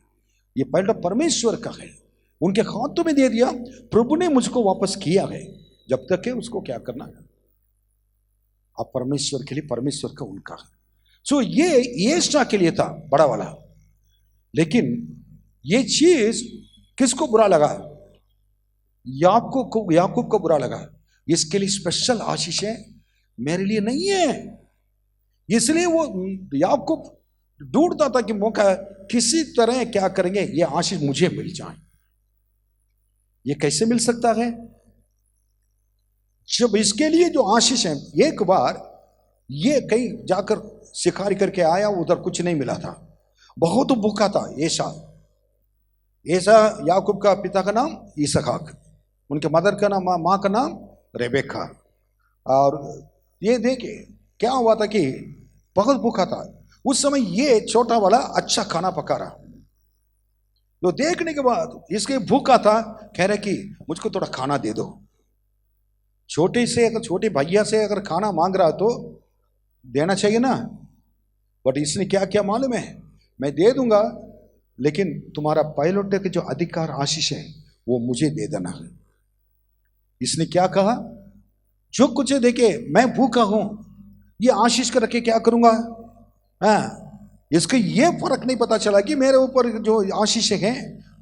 ये पहला परमेश्वर का है। उनके हाथों में दे दिया, प्रभु ने मुझको वापस किया है। जब तक है उसको क्या करना है, आप परमेश्वर के लिए, परमेश्वर का उनका है। सो ये एशा के लिए था बड़ा वाला, लेकिन ये चीज किसको बुरा लगा? याकूब को बुरा लगा। इसके लिए स्पेशल आशीष है, मेरे लिए नहीं है। इसलिए वो याकूब ढूंढता था कि मौका किसी तरह क्या करेंगे ये आशीष मुझे मिल जाए। ये कैसे मिल सकता है? जब इसके लिए जो आशीष है, एक बार ये कहीं जाकर शिकारी करके आया, उधर कुछ नहीं मिला था, बहुत भूखा था। एसा याकूब का पिता का नाम इसहाक, उनके मदर का नाम, माँ का नाम रेबेका। और ये देखिए क्या हुआ था कि बहुत भूखा था उस समय। ये छोटा वाला अच्छा खाना पका रहा, तो देखने के बाद इसके भूखा था, कह रहे कि मुझको थोड़ा खाना दे दो। छोटे भैया से अगर खाना मांग रहा तो देना चाहिए ना, बट इसने क्या क्या मालूम है, मैं दे दूंगा लेकिन तुम्हारा पायलट के जो अधिकार आशीष है वो मुझे दे देना है। इसने क्या कहा, जो कुछ देखे मैं भूखा हूं, ये आशीष कर रखे क्या करूंगा। इसका ये फर्क नहीं पता चला कि मेरे ऊपर जो आशीष है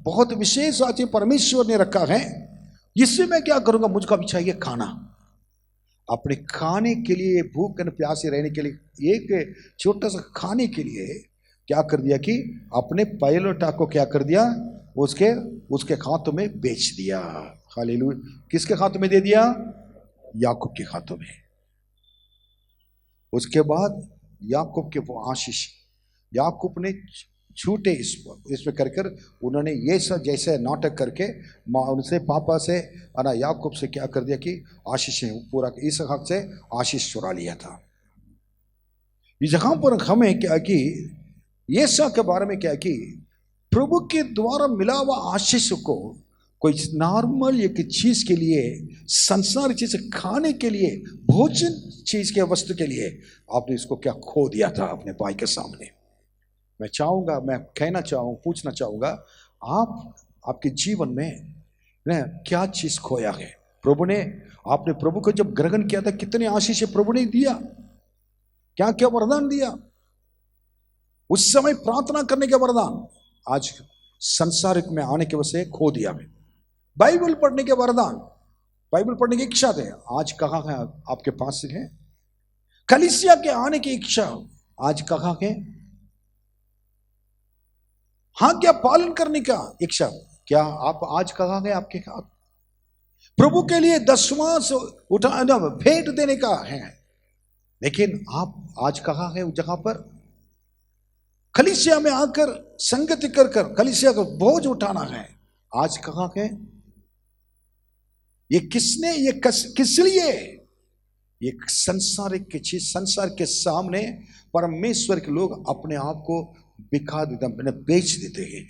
बहुत विशेष आशीष परमेश्वर ने रखा है, इससे मैं क्या करूंगा, मुझको अभी चाहिए खाना। अपने खाने के लिए, भूख और प्यासे रहने के लिए, एक छोटा सा खाने के लिए क्या कर दिया कि अपने पायलटा को क्या कर दिया, उसके हाथों में बेच दिया। हालेलुया। किसके हाथों में दे दिया? याकूब के हाथों में। उसके बाद याकूब के वो आशीष, याकूब ने झूठे इसमें कर उन्होंने ये सब जैसे नाटक करके उनसे पापा से याकूब से क्या कर दिया कि आशीष पूरा इसहाक से आशीष चुरा लिया था। यहाँ पर हमें क्या कि येसा के बारे में क्या कि प्रभु के द्वारा मिला हुआ आशीष को कोई नॉर्मल एक चीज के लिए, संसार चीज खाने के लिए, भोजन चीज के वस्तु के लिए आपने इसको क्या खो दिया था अपने भाई के सामने। मैं चाहूंगा, मैं कहना चाहूँ, पूछना चाहूंगा, आपके जीवन में क्या चीज खोया है? प्रभु ने, आपने प्रभु को जब ग्रहण किया था कितने आशीष प्रभु ने दिया, क्या क्या वरदान दिया। उस समय प्रार्थना करने के वरदान आज संसारिक में आने के वजह से खो दिया है। बाइबल पढ़ने के वरदान, बाइबल पढ़ने की इच्छा थे, आज कहाँ है आपके पास है? कलीसिया के आने की इच्छा आज कहाँ है? हाँ, क्या पालन करने का इच्छा, क्या आप आज कहाँ है? आपके हाथ प्रभु के लिए दसवां उठाना, भेंट देने का है, लेकिन आप आज कहाँ है? उस जगह पर कलीसिया में आकर संगति कर कलीसिया का बोझ उठाना है, आज कहाँ है? ये किसने, ये किस लिए? ये संसारिक की चीज, संसार के सामने परमेश्वर के लोग अपने आप को बिका देते, बेच देते हैं।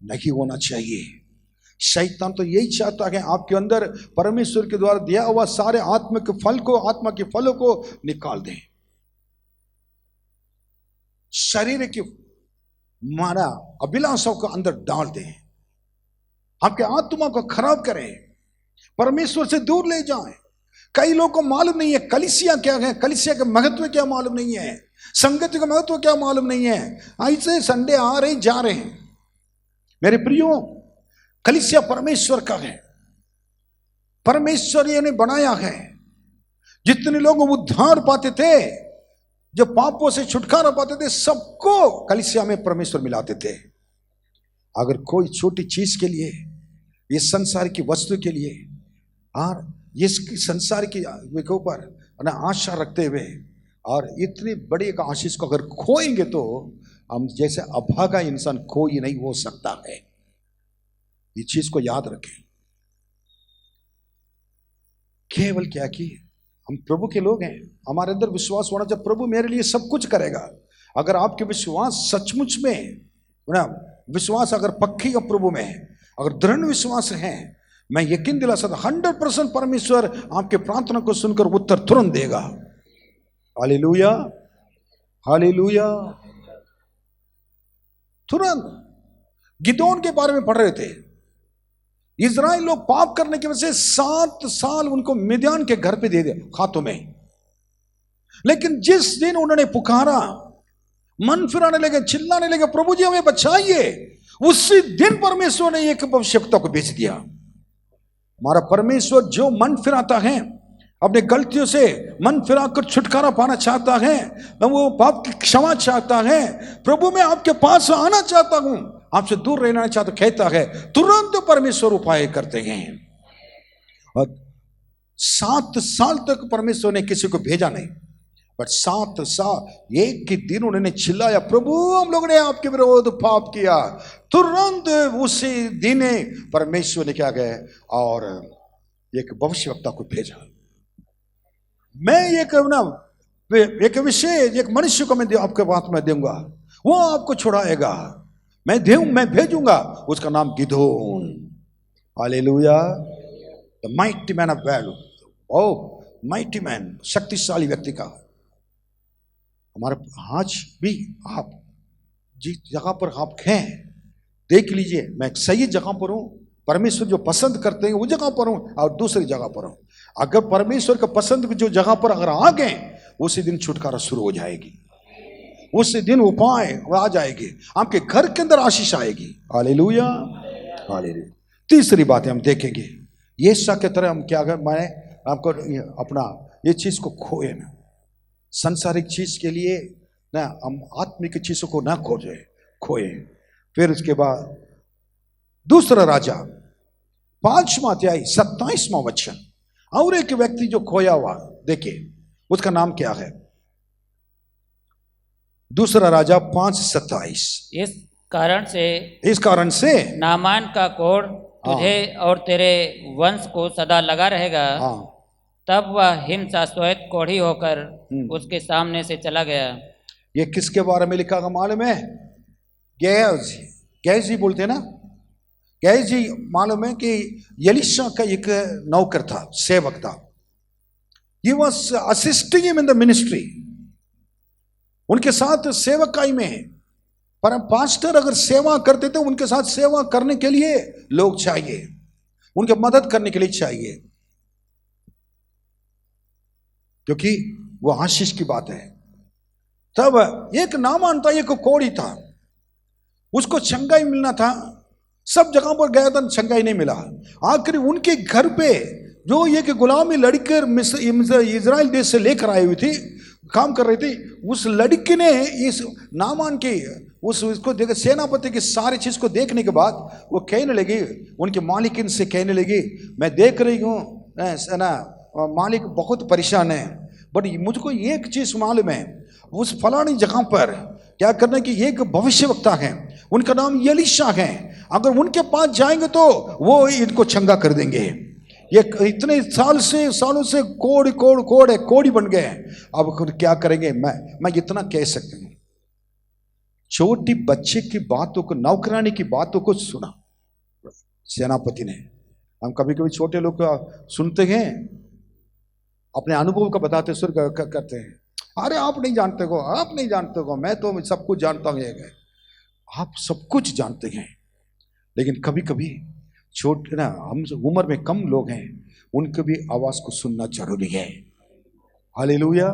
नहीं होना चाहिए। शैतान तो यही चाहता है आपके अंदर परमेश्वर के द्वारा दिया हुआ सारे आत्मा के फलों को निकाल दें, शरीर की माना अभिलाषाओं को अंदर डाल दें, आपके आत्मा को खराब करें, परमेश्वर से दूर ले जाएं। कई लोगों को मालूम नहीं है कलीसिया क्या है, कलीसिया का महत्व क्या मालूम नहीं है, संगति का महत्व क्या मालूम नहीं है। ऐसे संडे आ रहे जा रहे हैं। मेरे प्रियो, कलीसिया परमेश्वर का है, परमेश्वर ने बनाया है। जितने लोग उद्धार पाते थे, जो पापों से छुटकारा पाते थे, सबको कलीसिया में परमेश्वर मिलाते थे। अगर कोई छोटी चीज के लिए, ये संसार की वस्तु के लिए और ये संसार की ऊपर आशा रखते हुए और इतनी बड़ी एक आशीष को अगर खोएंगे तो हम जैसे अभागा इंसान कोई नहीं हो सकता है। ये चीज को याद रखें। केवल क्या कि हम प्रभु के लोग हैं, हमारे अंदर विश्वास होना चाहिए प्रभु मेरे लिए सब कुछ करेगा। अगर आपके विश्वास सचमुच में विश्वास अगर पक्की है प्रभु में, अगर दृढ़ विश्वास है, मैं यकीन दिला सकता 100% परमेश्वर आपके प्रार्थना को सुनकर उत्तर तुरंत देगा। Hallelujah, hallelujah. तुरंत गिदोन के बारे में पढ़ रहे थे। इजराइल लोग पाप करने की वजह से 7 साल उनको मिद्यान के घर पे दे दिया हाथों में। लेकिन जिस दिन उन्होंने पुकारा, मन फिराने लगे, चिल्लाने लगे, प्रभु जी हमें बचाइए, उसी दिन परमेश्वर ने एक भविष्यवक्ता को भेज दिया। हमारा परमेश्वर जो मन फिराता है, अपने गलतियों से मन फिराकर छुटकारा पाना चाहता है, वो पाप की क्षमा चाहता है, प्रभु मैं आपके पास आना चाहता हूं, आपसे दूर रहना चाहता, कहता है, तुरंत परमेश्वर उपाय करते हैं। और 7 साल तक परमेश्वर ने किसी को भेजा नहीं, बट 7 साल एक ही दिन उन्होंने चिल्लाया, प्रभु हम लोगों ने आपके विरोध पाप किया। तुरंत उसी दिन परमेश्वर ने क्या गए और एक भविष्यवक्ता को भेजा। मैं एक विषय, एक मनुष्य को मैं आपके पास में दूंगा, वो आपको छुड़ाएगा, मैं भेजूंगा, उसका नाम गिदोन। Hallelujah. The mighty man of valour. O mighty man, शक्तिशाली व्यक्ति का। हमारे आज भी आप जिस जगह पर आप हैं, देख लीजिए, मैं सही जगह पर हूं, परमेश्वर जो पसंद करते हैं वो जगह पर हूं, और दूसरी जगह पर हूं। अगर परमेश्वर का पसंद जो जगह पर अगर आ गए, उसी दिन छुटकारा शुरू हो जाएगी, उसी दिन उपाय आ जाएगी, आपके घर के अंदर आशीष आएगी। Hallelujah, hallelujah. तीसरी बात हम देखेंगे, यीशु की तरह हम क्या करें, मैं आपको अपना ये चीज को खोए ना, संसारिक चीज के लिए ना, हम आत्मिक चीजों को ना खोए। फिर उसके बाद दूसरा राजा 5वां अध्याय 27वां वचन, और एक व्यक्ति जो खोया हुआ, देखिए उसका नाम क्या है। दूसरा राजा 5:27। इस कारण से नामान का कोढ़ तुझे और तेरे वंश को सदा लगा रहेगा। तब वह हिमसा श्वेत कोढ़ी होकर उसके सामने से चला गया। ये किसके बारे में लिखा है मालूम है? गेहजी बोलते हैं ना, गेहजी मालूम है कि एलीशा का एक नौकर था, सेवक था। He was assisting him in the ministry। उनके साथ सेवकाई में, पर पास्टर अगर सेवा करते थे, उनके साथ सेवा करने के लिए लोग चाहिए, उनके मदद करने के लिए चाहिए, क्योंकि वो आशीष की बात है। तब एक नामान था, एक कोढ़ी था, उसको चंगाई मिलना था, सब जगह पर गया था, चंगाई नहीं मिला। आखिर उनके घर पे जो एक गुलामी लड़की इजराइल देश से लेकर आई हुई थी, काम कर रही थी, उस लड़की ने इस नामान के उसको देख, सेनापति की सारी चीज को देखने के बाद वो कहने लगी, उनके मालिकिन से कहने लगी, मैं देख रही हूँ ना मालिक बहुत परेशान है, बट मुझको एक चीज मालूम है, उस फलानी जगह पर क्या करना कि एक भविष्यवक्ता है, उनका नाम एलीशा है, अगर उनके पास जाएंगे तो वो इनको चंगा कर देंगे। ये इतने सालों से कोड़ी बन गए, अब क्या करेंगे? मैं इतना कह सकता हूं, छोटी बच्चे की बातों को, नौकरानी की बातों को सुना सेनापति ने। हम कभी कभी छोटे लोग सुनते हैं, अपने अनुभव का बताते सुर करते हैं, अरे आप नहीं जानते हो, आप नहीं जानते हो, मैं तो सब कुछ जानता हूं। आप सब कुछ जानते हैं, लेकिन कभी कभी छोटे ना, हम उम्र में कम लोग हैं, उनकी भी आवाज को सुनना जरूरी है। हालेलुया।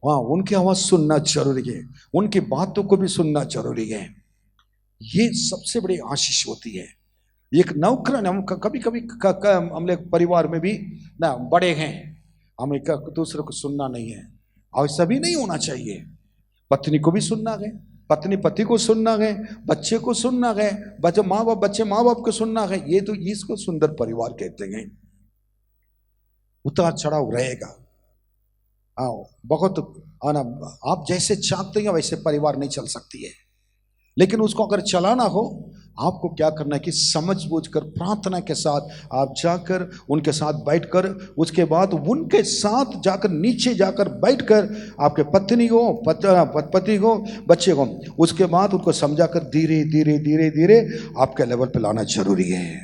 हाँ, उनकी आवाज सुनना जरूरी है, उनकी बातों को भी सुनना जरूरी है। ये सबसे बड़ी आशीष होती है। एक नौकर, हम कभी कभी हम लोग परिवार में भी ना बड़े हैं, हम एक दूसरे को सुनना नहीं है, और सभी नहीं होना चाहिए। पत्नी को भी सुनना है, पत्नी पति को सुनना है, बच्चे को सुनना है, बच्चे माँ बाप को सुनना है। ये तो इसको सुंदर परिवार कहते हैं। उतार चढ़ाव रहेगा, बहुत आना, आप जैसे चाहते हैं वैसे परिवार नहीं चल सकती है, लेकिन उसको अगर चलाना हो, आपको क्या करना है कि समझ बूझ कर प्रार्थना के साथ आप जाकर उनके साथ बैठकर, उसके बाद उनके साथ जाकर नीचे जाकर बैठकर आपके पत्नी को, पति को, बच्चे को, उसके बाद उनको समझाकर धीरे धीरे धीरे धीरे आपके लेवल पे लाना जरूरी है।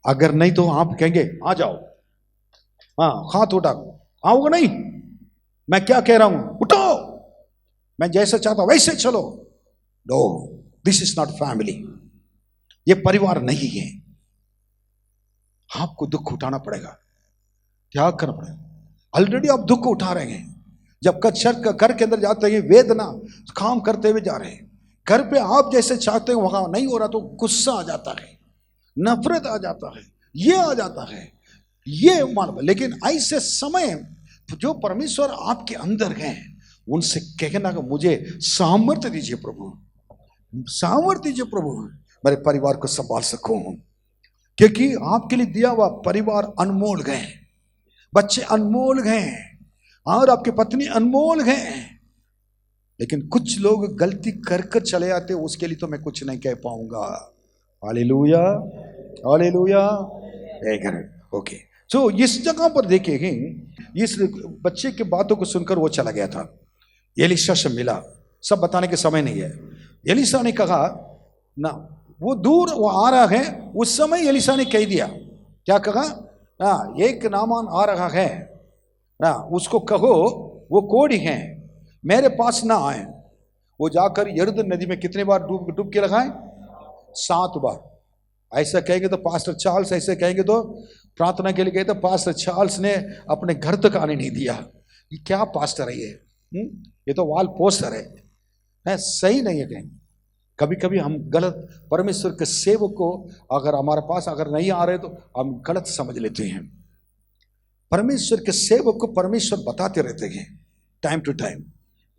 अगर नहीं तो आप कहेंगे आ जाओ, हाँ हाथ उठा, आओगे नहीं, मैं क्या कह रहा हूं, उठो, मैं जैसा चाहता हूं वैसे चलो। No, this is not family, ये परिवार नहीं है। आपको दुख उठाना पड़ेगा, त्याग करना पड़ेगा। ऑलरेडी आप दुख उठा रहे हैं। जब घर के अंदर जाते हैं, वेदना काम करते हुए जा रहे हैं, घर पे आप जैसे चाहते हैं वहां नहीं हो रहा तो गुस्सा आ जाता है, नफरत आ जाता है, ये आ जाता है, ये मान। लेकिन ऐसे समय जो परमेश्वर आपके अंदर हैं, उनसे कहना कि मुझे सामर्थ्य दीजिए प्रभु, सामर्थ्य दीजिए प्रभु, मेरे परिवार को संभाल सकूं। क्योंकि आपके लिए दिया हुआ परिवार अनमोल गए, बच्चे अनमोल गए, और आपकी पत्नी अनमोल है। लेकिन कुछ लोग गलती कर कर चले आते, उसके लिए तो मैं कुछ नहीं कह पाऊंगा। Hallelujah, hallelujah. ओके, सो इस जगह पर देखेंगे, इस बच्चे की बातों को सुनकर वो चला गया था, एलीशा से मिला। सब बताने के समय नहीं है। एलीशा ने कहा ना, वो दूर वो आ रहा है। उस समय एलीशा ने कह दिया, क्या कहा? एक नामान आ रहा है ना, उसको कहो वो कोढ़ी है, मेरे पास ना आए। वो जाकर यरदन नदी में कितने बार डूब के लगाए? 7 बार। ऐसा कहेंगे तो पास्टर चार्ल्स, ऐसे कहेंगे तो प्रार्थना के लिए गए तो पास्टर चार्ल्स ने अपने घर तक आने नहीं दिया। ये क्या पास्टर है ये तो वाल पोस्टर है, सही नहीं है। कहीं कभी कभी हम गलत, परमेश्वर के सेवक को अगर हमारे पास अगर नहीं आ रहे तो हम गलत समझ लेते हैं। परमेश्वर के सेवक को परमेश्वर बताते रहते हैं टाइम टू टाइम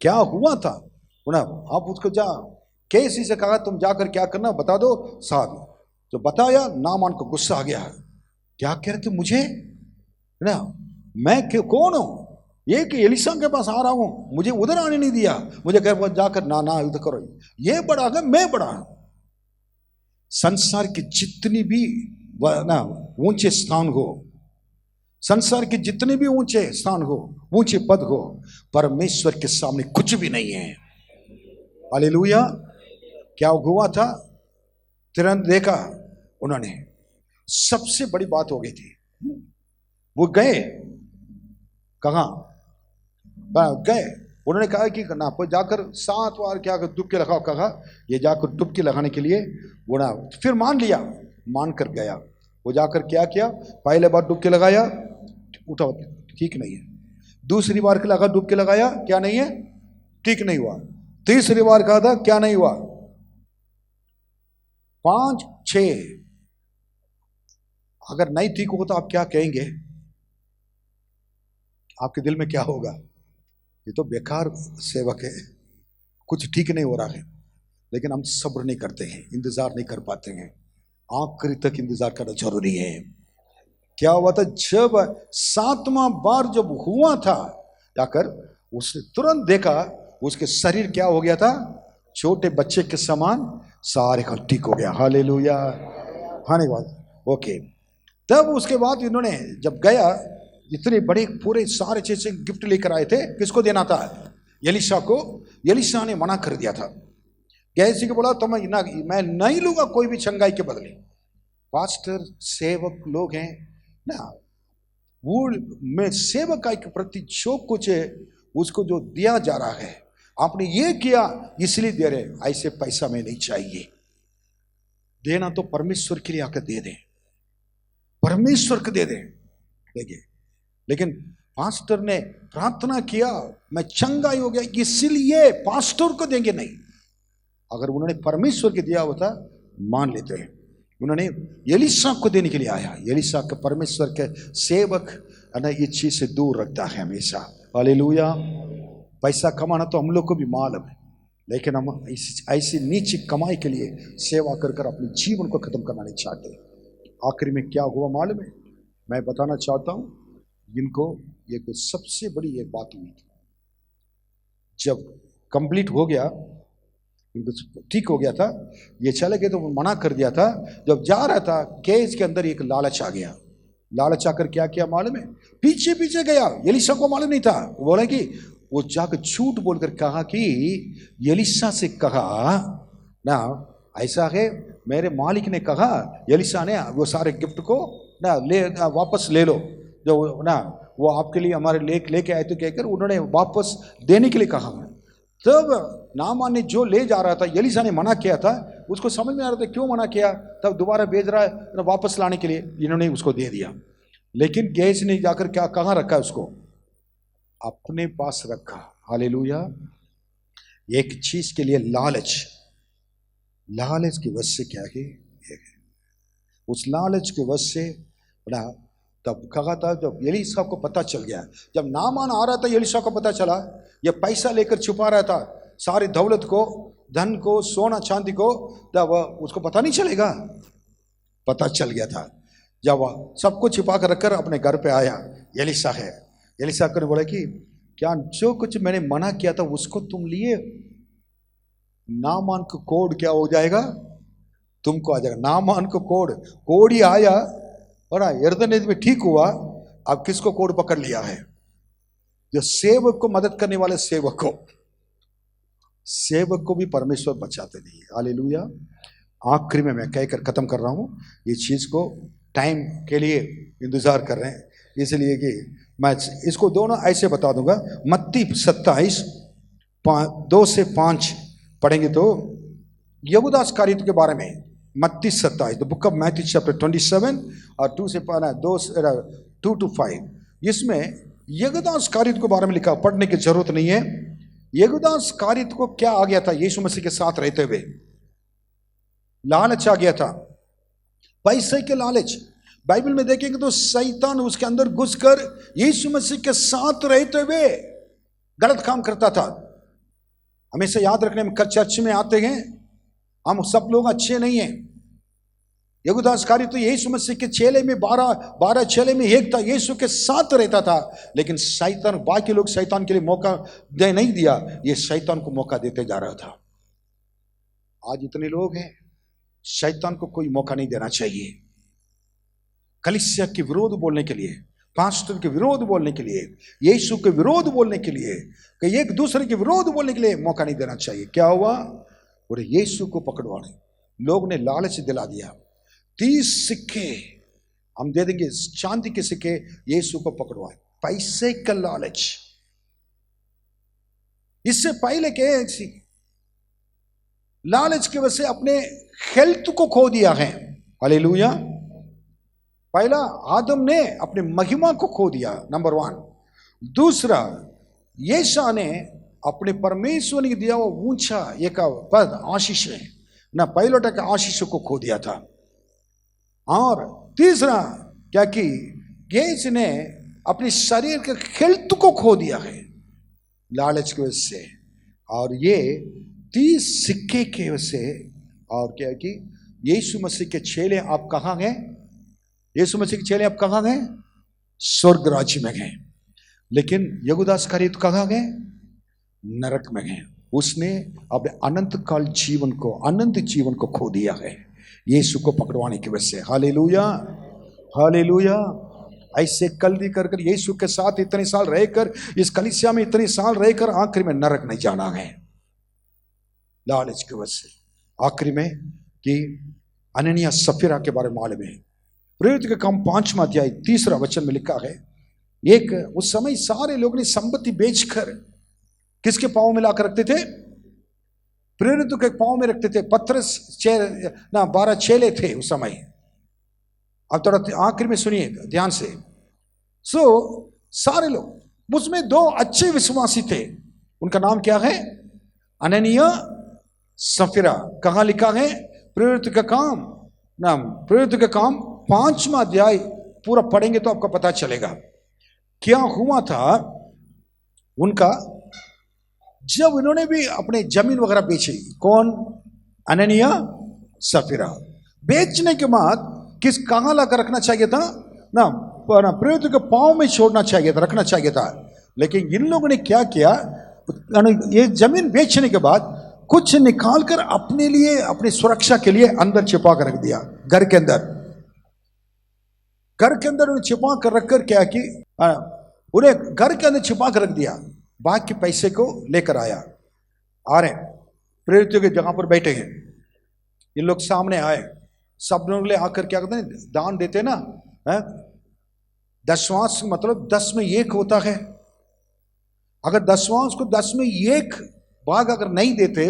क्या हुआ था। आप उसको जा कैसी से कहा तुम जाकर क्या करना बता दो, साथ जो बताया नामान को गुस्सा आ गया। क्या कह रहे थे मुझे ना, मैं कौन हूं? ये कि एलीशा के पास आ रहा हूं, मुझे उधर आने नहीं दिया, मुझे कह जाकर ना ना उधर करो, ये बड़ा है मैं बड़ा। संसार की जितनी भी ना ऊंचे स्थान हो, संसार के जितने भी ऊंचे स्थान हो, ऊंचे पद हो, परमेश्वर के सामने कुछ भी नहीं है। हालेलुया। क्या हुआ था? तुरंत देखा उन्होंने, सबसे बड़ी बात हो गई थी। वो गए, कहां गए? उन्होंने कहा कि ना जाकर 7 बार क्या डुबकी लगाओ। कहा ये जाकर डुबकी लगाने के लिए वो ना, फिर मान लिया, मान कर गया। वो जाकर क्या किया? पहले बार डुबकी लगाया, उठा, ठीक नहीं है। दूसरी बार के लगा डुबकी लगाया, क्या नहीं है, ठीक नहीं हुआ। तीसरी बार कहा था, क्या नहीं हुआ। 5, 6 अगर नहीं ठीक हो तो आप क्या कहेंगे? आपके दिल में क्या होगा? ये तो बेकार सेवक है, कुछ ठीक नहीं हो रहा है। लेकिन हम सब्र नहीं करते हैं, इंतजार नहीं कर पाते हैं। आखिरी तक इंतजार करना जरूरी है। क्या हुआ था? जब 7वां बार जब हुआ था, जाकर उसने तुरंत देखा उसके शरीर क्या हो गया था, छोटे बच्चे के समान सारे का ठीक हो गया। हालेलुया। हाने बाद ओके। तब उसके बाद इन्होंने जब गया, इतने बड़े पूरे सारे चीजें गिफ्ट लेकर आए थे। किसको देना था? एलीशा को। एलीशा ने मना कर दिया था। कैसे को बोला तो मैं नहीं लूंगा कोई भी चंगाई के बदले। पास्टर सेवक लोग हैं ना, वो मैं सेवकाई के प्रति जो कुछ है उसको जो दिया जा रहा है, आपने ये किया इसलिए दे रहे, ऐसे पैसा में नहीं चाहिए। देना तो परमेश्वर के लिए आकर दे दें, परमेश्वर को दे दें। देखिए, लेकिन पास्टर ने प्रार्थना किया मैं चंगाई हो गया, इसलिए पास्टर को देंगे नहीं। अगर उन्होंने परमेश्वर के दिया होता मान लेते हैं। उन्होंने एलीशा को देने के लिए आया। एलीशा के परमेश्वर के सेवक ना इस चीज से दूर रखता है हमेशा। हालेलुया। पैसा कमाना तो हम लोग को भी मालूम है, लेकिन हम ऐसी नीची कमाई के लिए सेवा कर कर अपने जीवन को खत्म करना नहीं चाहते। आखिर में क्या हुआ मालूम है? मैं बताना चाहता हूं इनको। ये कोई सबसे बड़ी एक बात हुई थी। जब कंप्लीट हो गया, ठीक हो गया था, ये चले गए तो मना कर दिया था। जब जा रहा था केस के अंदर एक लालच आ गया। लालच आकर क्या किया मालूम है? पीछे पीछे गया। एलीशा को मालूम नहीं था। वो बोला कि वो जाकर झूठ बोलकर कहा कि एलीशा से कहा ना ऐसा है, मेरे मालिक ने कहा, एलीशा ने वो सारे गिफ्ट को ना वापस ले लो, जो ना वो आपके लिए हमारे लेके आए थे कहकर उन्होंने वापस देने के लिए कहा। तब नामान ने जो ले जा रहा था, एलीशा ने मना किया था, उसको समझ में आ रहा था क्यों मना किया, तब दोबारा भेज रहा है वापस लाने के लिए, इन्होंने उसको दे दिया। लेकिन गेहाजी ने जाकर क्या कहाँ रखा, उसको अपने पास रखा। हालेलुया। एक चीज के लिए लालच की वजह से क्या है, उस लालच के वजह से बड़ा, तब कहा था जब एलीशा को पता चल गया, जब नामान आ रहा था एलीशा को पता चला ये पैसा लेकर छुपा रहा था, सारी दौलत को, धन को, सोना चांदी को, तब उसको पता नहीं चलेगा, पता चल गया था। जब सबको छिपा कर रखकर अपने घर पे आया, एलीशा है, एलीशा कर बोला कि क्या जो कुछ मैंने मना किया था उसको तुम लिए, नामान को कोड क्या हो जाएगा, तुमको आ जाएगा। नामान को कोड ही आया, बड़ा यरदन नदी में ठीक हुआ। अब किसको कोड पकड़ लिया है, जो सेवक को मदद करने वाले सेवक को भी परमेश्वर बचाते नहीं। हालेलुया। आखिरी में मैं कहकर खत्म कर रहा हूं, ये चीज को टाइम के लिए इंतजार कर रहे हैं, इसलिए कि मैं इसको दोनों ऐसे बता दूंगा। मत्ती 27 2 से 5 पढ़ेंगे तो यहूदा इस्करियोत के बारे में, मत्ती 27, the book of Matthew chapter 27 और 2 से 2 to 5, इसमें यहूदा इस्करियोत के बारे में लिखा, पढ़ने की जरूरत नहीं है। यहूदा इस्करियोत को क्या आ गया था, यीशु मसीह के साथ रहते हुए लालच आ गया था, पैसे के लालच। बाइबल में देखेंगे तो शैतान उसके अंदर घुसकर यीशु मसीह के साथ रहते हुए गलत काम करता था। हमेशा याद रखने में, चर्च में आते हैं हम सब लोग अच्छे नहीं हैं। यहूदा इस्करियोत तो यीशु मसीह के चेले में 12 चेले में एक था, यीशु के साथ रहता था, लेकिन शैतान, बाकी लोग शैतान के लिए मौका दे नहीं दिया, ये शैतान को मौका देते जा रहा था। आज इतने लोग हैं, शैतान को कोई मौका नहीं देना चाहिए। कलीसिया के विरोध बोलने के लिए, पास्टर के विरोध बोलने के लिए, यीशु के विरोध बोलने के लिए, कि एक दूसरे के विरोध बोलने के लिए मौका नहीं देना चाहिए। क्या हुआ, और यीशु को पकड़वाने लोग ने लालच दिला दिया। 30 सिक्के हम दे देंगे, चांदी के सिक्के, यीशु को पकड़वाए, पैसे का लालच। इससे पहले के लालच की वजह से अपने हेल्थ को खो दिया है। हालेलुया। पहला आदम ने अपने महिमा को खो दिया, नंबर 1। दूसरा, यीशु ने अपने परमेश्वर ने दिया वो ऊंचा एक पद, आशीष है ना, पायलट के आशीष को खो दिया था। और तीसरा क्या कि गेज ने अपने शरीर के हेल्थ को खो दिया है लालच की वजह से। और ये 30 सिक्के की वजह से। और क्या कि यीशु मसीह के चेले आप कहाँ गए, यीशु मसीह के चेले आप कहाँ गए, स्वर्ग राज्य में गए। लेकिन यहूदा इस्करियोत कहाँ गए, नरक में गए। उसने अपने अनंत काल जीवन को, अनंत जीवन को खो दिया है यीशु को पकड़वाने की वजह से। Hallelujah, hallelujah. ऐसे कल्दी कर कर यीशु के साथ इतने साल रहकर, इस कलीसिया में इतने साल रहकर, आखिर में नरक नहीं जाना है लालच की वजह से। आखिरी में कि अननिया सफीरा के बारे में मालूम है, प्रेरित के काम 5वां अध्याय 3 वचन में लिखा है, एक उस समय सारे लोग ने संपत्ति बेचकर किसके पांव में लाकर रखते थे, प्रेरित के पांव में रखते थे। पतरस 12 चेले थे उस समय। अब थोड़ा आखिर में सुनिए ध्यान से। सारे लोग, उसमें 2 अच्छे विश्वासी थे, उनका नाम क्या है, अननिया सफीरा। कहां लिखा है, प्रेरित का काम, नाम प्रेरित का काम 5वां अध्याय पूरा पढ़ेंगे तो आपको पता चलेगा क्या हुआ था उनका। जब इन्होंने भी अपने जमीन वगैरह बेची, कौन, अननिया सफीरा, बेचने के बाद किस कहां लाकर रखना चाहिए था ना, प्रेरित के पांव में छोड़ना चाहिए था, रखना चाहिए था। लेकिन इन लोगों ने क्या किया, ये जमीन बेचने के बाद कुछ निकालकर अपने लिए, अपनी सुरक्षा के लिए अंदर छिपा कर रख दिया, घर के अंदर। घर के अंदर उन्हें छिपा कर रखकर क्या कि उन्हें घर के अंदर छिपा कर रख दिया। बाकी पैसे को लेकर आया, आ रहे प्रेरितों के जगह पर बैठे हैं, ये लोग सामने आए, सब लोग ले आकर क्या करते हैं, दान देते ना, है? दशवांश मतलब 10 में 1 होता है। अगर दशवांश को 10 में 1 भाग अगर नहीं देते,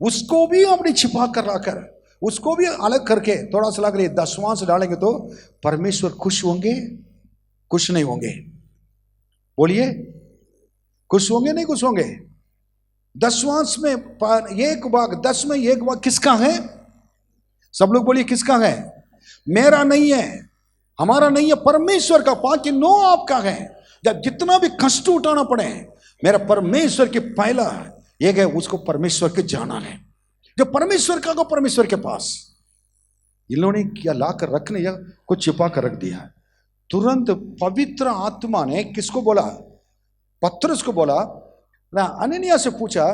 उसको भी अपने छिपा कर लाकर, उसको भी अलग करके थोड़ा सा लग 10वां डालेंगे तो परमेश्वर खुश होंगे? खुश नहीं होंगे? बोलिए, खुश होंगे नहीं खुश होंगे? 10वां में एक भाग, 10 में एक भाग किसका है? सब लोग बोलिए किसका है? मेरा नहीं है, हमारा नहीं है, परमेश्वर का। बाकी 9 आपका है। जब जितना भी कष्ट उठाना पड़े, मेरा परमेश्वर की पहला एक है, उसको परमेश्वर के जाना है। जो परमेश्वर का, परमेश्वर के पास। इन्होंने क्या लाकर रखने या कुछ छिपा कर रख दिया। तुरंत पवित्र आत्मा ने किसको बोला? पतरस को बोला ना, अननिया से पूछा,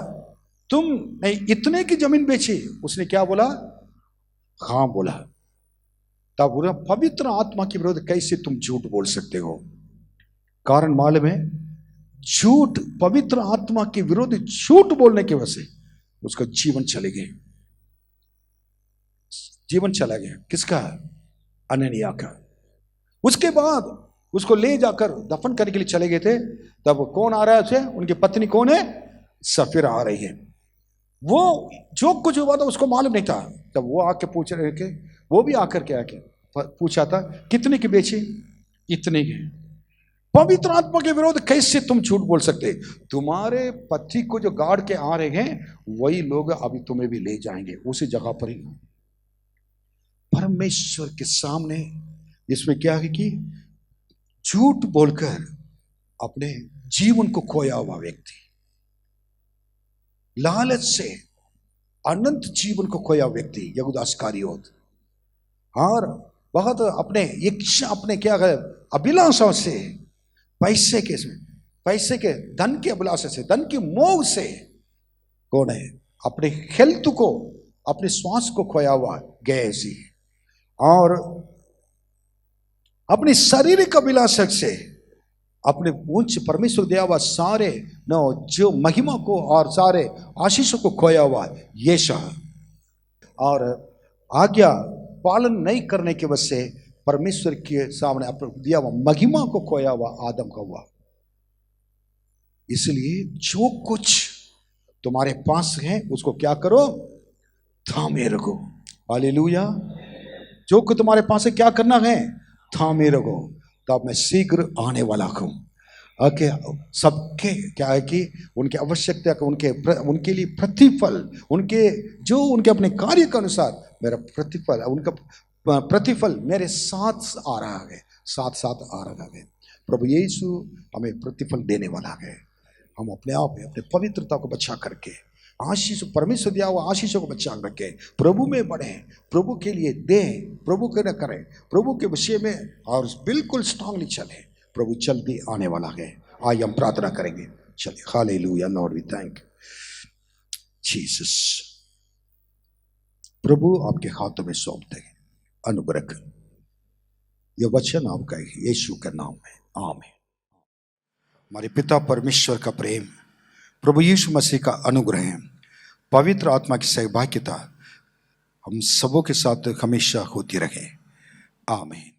तुम इतने की जमीन बेची? उसने क्या बोला? हाँ बोला। तब बोला, पवित्र आत्मा के विरोध कैसे तुम झूठ बोल सकते हो? कारण मालूम है, झूठ, पवित्र आत्मा के विरोध झूठ बोलने की वजह से उसका जीवन चले गए। जीवन चला गया। किसका? अननिया का। उसके बाद उसको ले जाकर दफन करने के लिए चले गए थे। तब कौन आ रहा है उसे? उनकी पत्नी कौन है? सफीरा आ रही है। वो जो कुछ हुआ था उसको मालूम नहीं था। तब वो आके पूछ रहे थे, वो भी आकर के आके पूछा था, कितने की बेची? इतने की। पवित्र आत्मा के विरोध कैसे तुम झूठ बोल सकते? तुम्हारे पति को जो गाड़ के आ रहे हैं, वही लोग अभी तुम्हें भी ले जाएंगे उसी जगह पर ही। परमेश्वर के सामने इसमें क्या है कि झूठ बोलकर अपने जीवन को खोया हुआ व्यक्ति, लालच से अनंत जीवन को खोया व्यक्ति यहूदा इस्करियोत, और बहुत अपने इच्छा, अपने क्या है, अभिलाषाओं से, पैसे के धन के अभिलाषा से, धन की मोह से, कौन है? अपने हेल्थ को, अपने श्वास को खोया हुआ गैसी, और अपनी शारीरिक अभिलाषा से अपने उच्च परमेश्वर दिया हुआ सारे न जो महिमा को और सारे आशीषों को खोया हुआ यीशु, और आज्ञा पालन नहीं करने की वजह से परमेश्वर के सामने अपने दिया हुआ महिमा को खोया हुआ आदम का हुआ। इसलिए जो कुछ तुम्हारे पास है उसको क्या करो? थामे रखो। हालेलुया। जो कुछ तुम्हारे पास है क्या करना है? थामे रखो। तो अब मैं शीघ्र आने वाला हूं। ओके, सबके क्या है कि उनके आवश्यकता का, उनके लिए प्रतिफल, जो उनके अपने कार्य के अनुसार मेरा प्रतिफल, उनका प्रतिफल मेरे साथ आ रहा है, साथ आ रहा है। प्रभु यीशु हमें प्रतिफल देने वाला है। हम अपने आप में अपने पवित्रता को बचा करके, आशीष, परमेश्वर दिया हुआ आशीषों को बचा करके प्रभु में बढ़े, प्रभु के लिए दें, प्रभु के न करें, प्रभु के विषय में और बिल्कुल स्ट्रांगली चले। प्रभु जल्दी आने वाला है। आज हम प्रार्थना करेंगे। चलिए। Hallelujah. Lord we thank Jesus. प्रभु आपके हाथों में सौंपते हैं अनुग्रह कर। यह वचन आपका यीशु के नाम में, आमीन। हमारे पिता परमेश्वर का प्रेम, प्रभु यीशु मसीह का अनुग्रह, पवित्र आत्मा की सहभागिता हम सबों के साथ हमेशा होती रहे। आमीन।